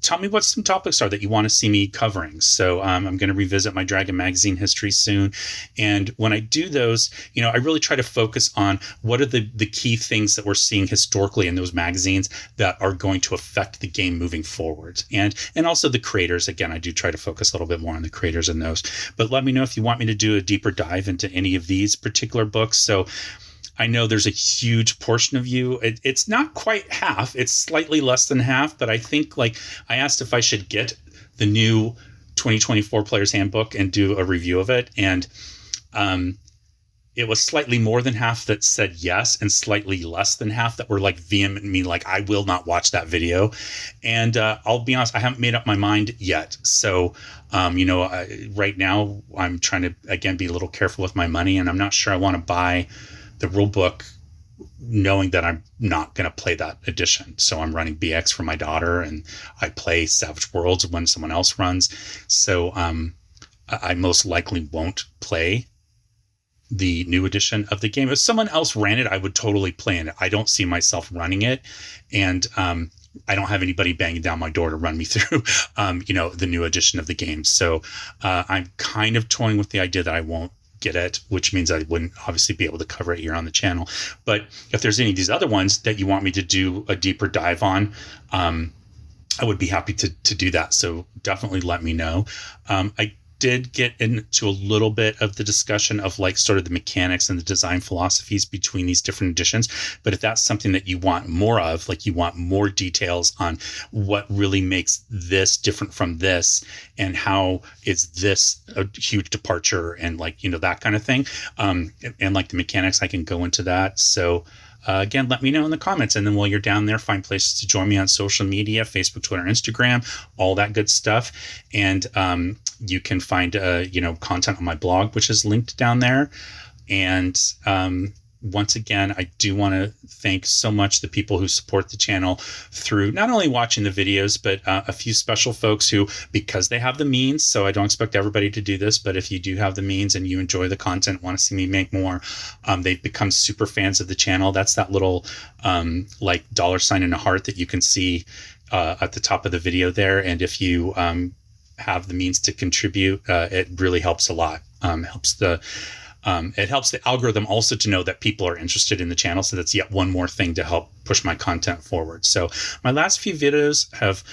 tell me what some topics are that you want to see me covering. So I'm going to revisit my Dragon Magazine history soon. And when I do those, I really try to focus on what are the key things that we're seeing historically in those magazines that are going to affect the game moving forward. And also the creators. Again, I do try to focus a little bit more on the creators in those. But let me know if you want me to do a deeper dive into any of these particular books. So I know there's a huge portion of you. It's not quite half. It's slightly less than half. But I think, I asked if I should get the new 2024 Players Handbook and do a review of it. And it was slightly more than half that said yes, and slightly less than half that were like vehemently like, I will not watch that video. And I'll be honest, I haven't made up my mind yet. So, right now I'm trying to, again, be a little careful with my money, and I'm not sure I want to buy the rule book knowing that I'm not going to play that edition. So I'm running BX for my daughter, and I play Savage Worlds when someone else runs. So I most likely won't play the new edition of the game. If someone else ran it, I would totally play it. I don't see myself running it. And I don't have anybody banging down my door to run me through, the new edition of the game. So I'm kind of toying with the idea that I won't get it, which means I wouldn't obviously be able to cover it here on the channel. But if there's any of these other ones that you want me to do a deeper dive on, I would be happy to do that. So definitely let me know. I did get into a little bit of the discussion of like sort of the mechanics and the design philosophies between these different editions. But if that's something that you want more of, like you want more details on what really makes this different from this, and how is this a huge departure, and like, that kind of thing. And like the mechanics, I can go into that. So again, let me know in the comments. And then while you're down there, find places to join me on social media, Facebook, Twitter, Instagram, all that good stuff. And you can find, content on my blog, which is linked down there. And once again, I do want to thank so much the people who support the channel through not only watching the videos, but a few special folks who, because they have the means, so I don't expect everybody to do this, but if you do have the means and you enjoy the content, want to see me make more, they've become super fans of the channel. That's that little like $sign and a heart that you can see at the top of the video there. And if you have the means to contribute, it really helps a lot. It helps the algorithm also to know that people are interested in the channel. So that's yet one more thing to help push my content forward. So my last few videos have,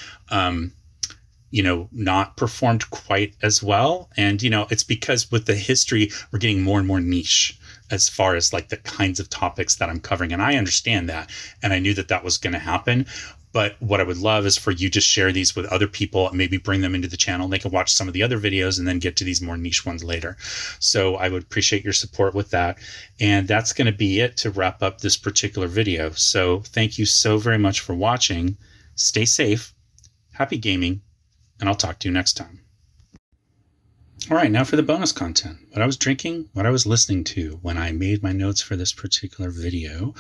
not performed quite as well. And, it's because with the history, we're getting more and more niche as far as like the kinds of topics that I'm covering. And I understand that. And I knew that that was going to happen. But what I would love is for you to share these with other people and maybe bring them into the channel. They can watch some of the other videos and then get to these more niche ones later. So I would appreciate your support with that. And that's going to be it to wrap up this particular video. So thank you so very much for watching. Stay safe, happy gaming, and I'll talk to you next time. All right, now for the bonus content. What I was drinking, what I was listening to when I made my notes for this particular video.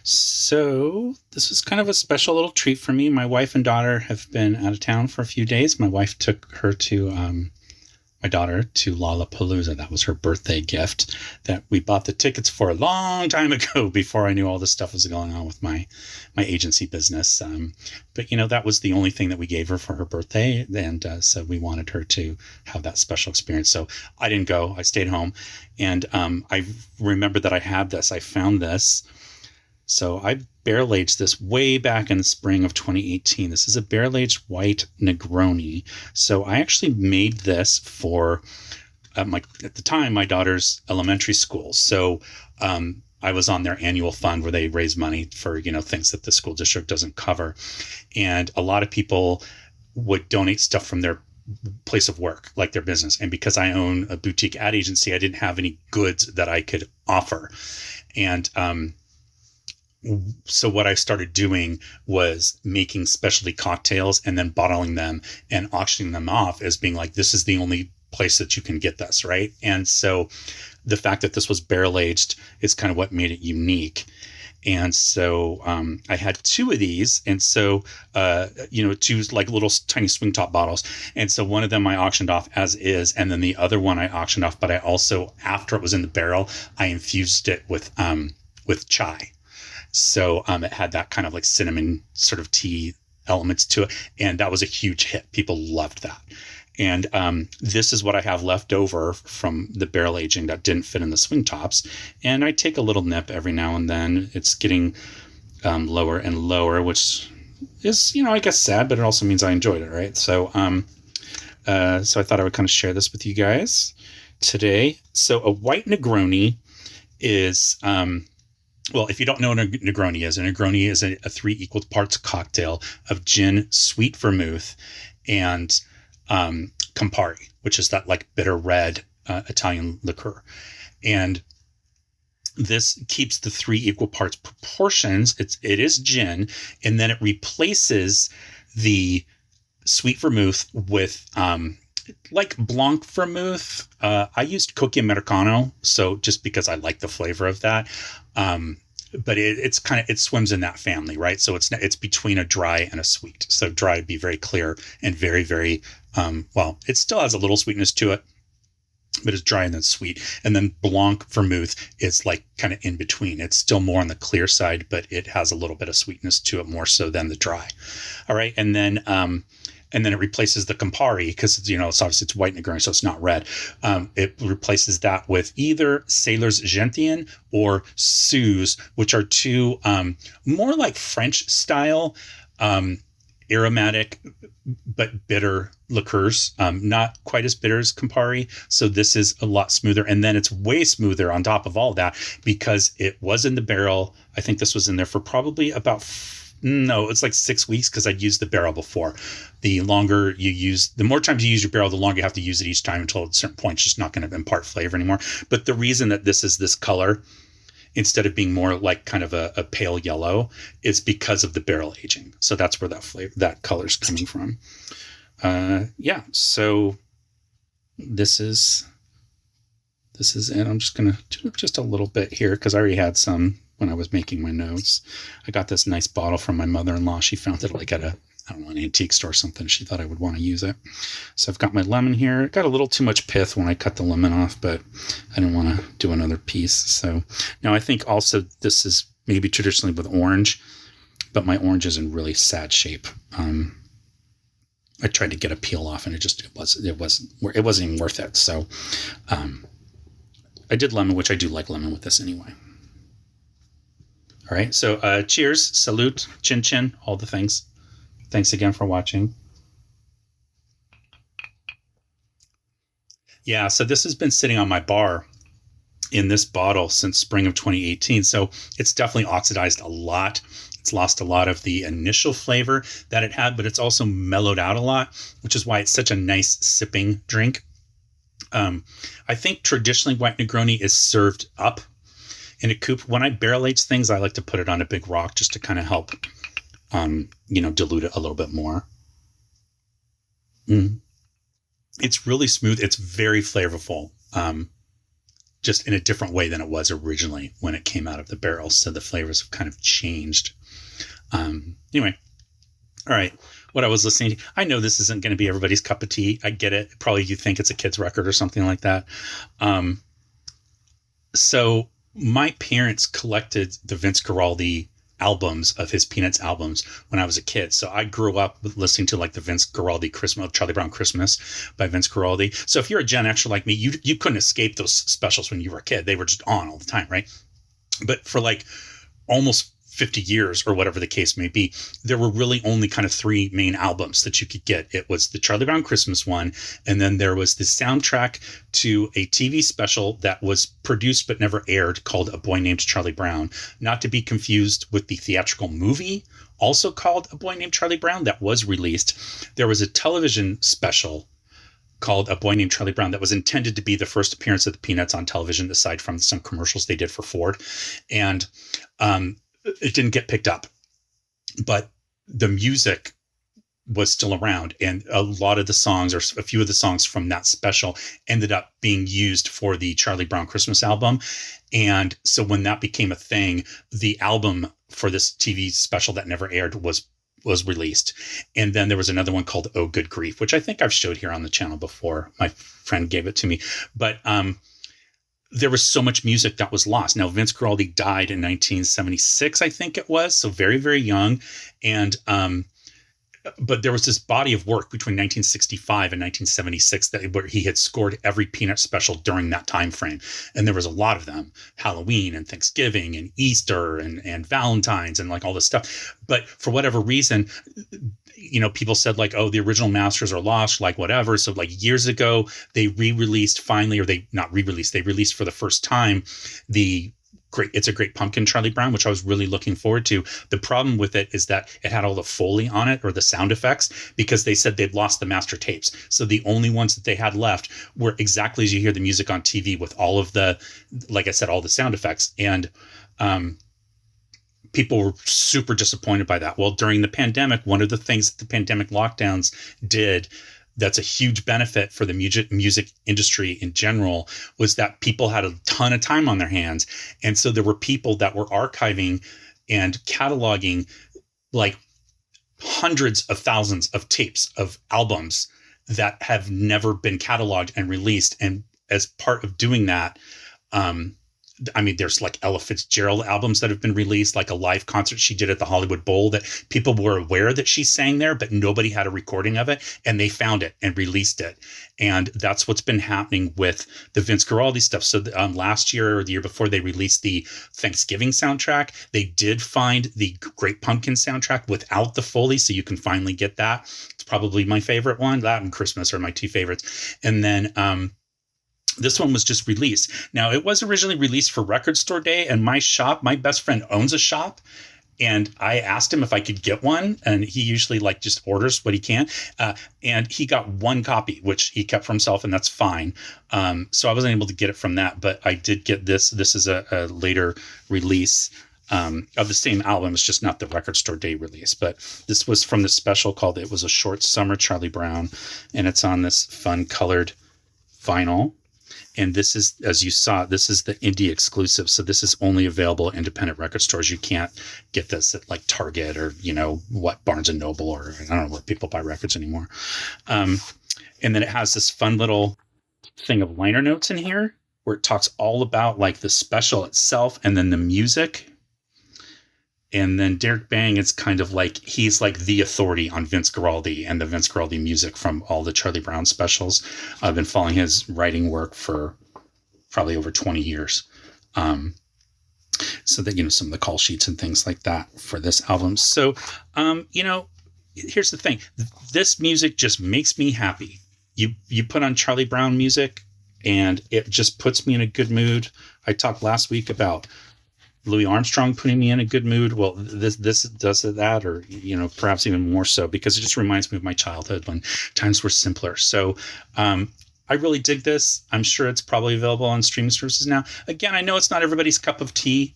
So this was kind of a special little treat for me. My wife and daughter have been out of town for a few days. My wife took her to my daughter to Lollapalooza. That was her birthday gift that we bought the tickets for a long time ago before I knew all this stuff was going on with my agency business. But, that was the only thing that we gave her for her birthday. And so we wanted her to have that special experience. So I didn't go. I stayed home. And I remember that I had this. I found this. So I barrel-aged this way back in the spring of 2018. This is a barrel-aged white Negroni. So I actually made this for, at the time, my daughter's elementary school. So I was on their annual fund where they raise money for, things that the school district doesn't cover. And a lot of people would donate stuff from their place of work, like their business. And because I own a boutique ad agency, I didn't have any goods that I could offer. And so what I started doing was making specialty cocktails and then bottling them and auctioning them off as being like, this is the only place that you can get this, right? And so the fact that this was barrel aged is kind of what made it unique. And so I had two of these. And so, two like little tiny swing top bottles. And so one of them I auctioned off as is. And then the other one I auctioned off. But I also, after it was in the barrel, I infused it with chai. So it had that kind of like cinnamon sort of tea elements to it. And that was a huge hit. People loved that. And this is what I have left over from the barrel aging that didn't fit in the swing tops. And I take a little nip every now and then. It's getting lower and lower, which is, I guess sad, but it also means I enjoyed it, right? So so I thought I would kind of share this with you guys today. So a white Negroni is... well, if you don't know what a Negroni is a 3 equal parts cocktail of gin, sweet vermouth, and Campari, which is that like bitter red Italian liqueur. And this keeps the 3 equal parts proportions. It is gin, and then it replaces the sweet vermouth with like Blanc vermouth. I used Cocchi Americano, so just because I like the flavor of that. But it swims in that family, right? So it's between a dry and a sweet. So dry would be very clear and very, very it still has a little sweetness to it, but it's dry and then sweet. And then Blanc vermouth is like kind of in between. It's still more on the clear side, but it has a little bit of sweetness to it, more so than the dry. All right. And then it replaces the Campari because, it's white Negroni, so it's not red. It replaces that with either Sailor's Gentian or Suze, which are 2 more like French style aromatic but bitter liqueurs, not quite as bitter as Campari. So this is a lot smoother. And then it's way smoother on top of all that because it was in the barrel. I think this was in there for probably it's like 6 weeks because I'd used the barrel before. The more times you use your barrel, the longer you have to use it each time until at a certain point, it's just not going to impart flavor anymore. But the reason that this is this color, instead of being more like kind of a pale yellow, is because of the barrel aging. So that's where that color's coming from. So this is it. I'm just going to do just a little bit here because I already had some when I was making my notes. I got this nice bottle from my mother-in-law. She found it like at an antique store or something. She thought I would want to use it. So I've got my lemon here. It got a little too much pith when I cut the lemon off, but I didn't want to do another piece. So now I think also this is maybe traditionally with orange, but my orange is in really sad shape. I tried to get a peel off and it wasn't even worth it. So I did lemon, which I do like lemon with this anyway. All right. So cheers, salute, chin chin, all the things. Thanks again for watching. Yeah, so this has been sitting on my bar in this bottle since spring of 2018. So it's definitely oxidized a lot. It's lost a lot of the initial flavor that it had, but it's also mellowed out a lot, which is why it's such a nice sipping drink. I think traditionally white Negroni is served up in a coupe. When I barrel age things, I like to put it on a big rock just to kind of help dilute it a little bit more. It's really smooth. It's very flavorful, just in a different way than it was originally when it came out of the barrel. So the flavors have kind of changed. Anyway, all right. What I was listening to, I know this isn't going to be everybody's cup of tea. I get it. Probably you think it's a kid's record or something like that. So my parents collected the Vince Guaraldi albums of his Peanuts albums when I was a kid. So I grew up listening to like the Vince Guaraldi Christmas, Charlie Brown Christmas by Vince Guaraldi. So if you're a Gen Xer like me, you couldn't escape those specials when you were a kid. They were just on all the time, right? But for like almost 50 years or whatever the case may be, there were really only kind of 3 main albums that you could get. It was the Charlie Brown Christmas one, and then there was the soundtrack to a TV special that was produced but never aired called A Boy Named Charlie Brown, not to be confused with the theatrical movie also called A Boy Named Charlie Brown that was released. There was a television special called A Boy Named Charlie Brown that was intended to be the first appearance of the Peanuts on television, aside from some commercials they did for Ford. And it didn't get picked up, but the music was still around. And a lot of the songs, or a few of the songs from that special, ended up being used for the Charlie Brown Christmas album. And so when that became a thing, the album for this TV special that never aired was released. And then there was another one called Oh Good Grief, which I think I've showed here on the channel before. My friend gave it to me. But there was so much music that was lost. Now, Vince Guaraldi died in 1976, I think it was. So very, very young. And but there was this body of work between 1965 and 1976 where he had scored every Peanut special during that time frame. And there was a lot of them: Halloween and Thanksgiving and Easter and Valentine's and like all this stuff. But for whatever reason, people said like, oh, the original masters are lost, like whatever. So like years ago, they re-released finally, or they not re-released, they released for the first time the It's a Great Pumpkin Charlie Brown, which I was really looking forward to. The problem with it is that it had all the Foley on it, or the sound effects, because they said they'd lost the master tapes. So the only ones that they had left were exactly as you hear the music on TV, with all of the, like I said, all the sound effects. And people were super disappointed by that. Well, during the pandemic, one of the things that the pandemic lockdowns did that's a huge benefit for the music industry in general was that people had a ton of time on their hands. And so there were people that were archiving and cataloging like hundreds of thousands of tapes of albums that have never been cataloged and released. And as part of doing that, I mean, there's like Ella Fitzgerald albums that have been released, like a live concert she did at the Hollywood Bowl that people were aware that she sang there, but nobody had a recording of it. And they found it and released it. And that's what's been happening with the Vince Guaraldi stuff. So last year or the year before, they released the Thanksgiving soundtrack. They did find the Great Pumpkin soundtrack without the Foley. So you can finally get that. It's probably my favorite one. That and Christmas are my two favorites. And then, this one was just released. Now, it was originally released for Record Store Day, and my best friend owns a shop, and I asked him if I could get one, and he usually like just orders what he can. And he got one copy, which he kept for himself, and that's fine. So I wasn't able to get it from that, but I did get this. This is a later release of the same album. It's just not the Record Store Day release, but this was from the special called It Was a Short Summer Charlie Brown, and it's on this fun colored vinyl. And this is, as you saw, this is the indie exclusive. So this is only available at independent record stores. You can't get this at like Target or, Barnes and Noble, or I don't know where people buy records anymore. And then it has this fun little thing of liner notes in here where it talks all about like the special itself and then the music. And then Derek Bang is kind of like, he's like the authority on Vince Guaraldi and the Vince Guaraldi music from all the Charlie Brown specials. I've been following his writing work for probably over 20 years. So that, some of the call sheets and things like that for this album. So, here's the thing. This music just makes me happy. You put on Charlie Brown music and it just puts me in a good mood. I talked last week about Louis Armstrong putting me in a good mood. Well, this does that, or perhaps even more so, because it just reminds me of my childhood when times were simpler. So I really dig this. I'm sure it's probably available on streaming services now. Again, I know it's not everybody's cup of tea,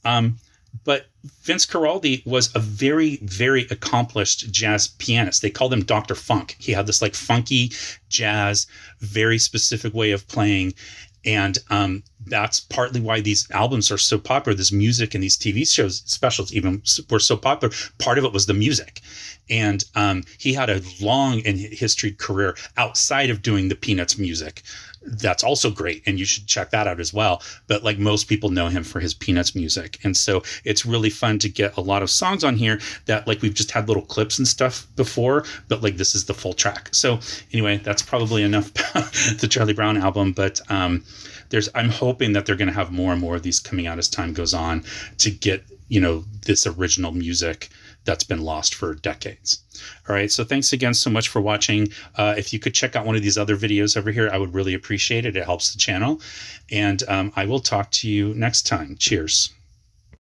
but Vince Guaraldi was a very, very accomplished jazz pianist. They called him Dr. Funk. He had this like funky jazz, very specific way of playing. And that's partly why these albums are so popular. This music and these TV shows, specials even, were so popular. Part of it was the music. And he had a long and history career outside of doing the Peanuts music. That's also great. And you should check that out as well. But like most people know him for his Peanuts music. And so it's really fun to get a lot of songs on here that like we've just had little clips and stuff before, but like this is the full track. So anyway, that's probably enough about the Charlie Brown album. But I'm hoping that they're going to have more and more of these coming out as time goes on to get, this original music that's been lost for decades. All right. So thanks again so much for watching. If you could check out one of these other videos over here, I would really appreciate it. It helps the channel. And I will talk to you next time. Cheers.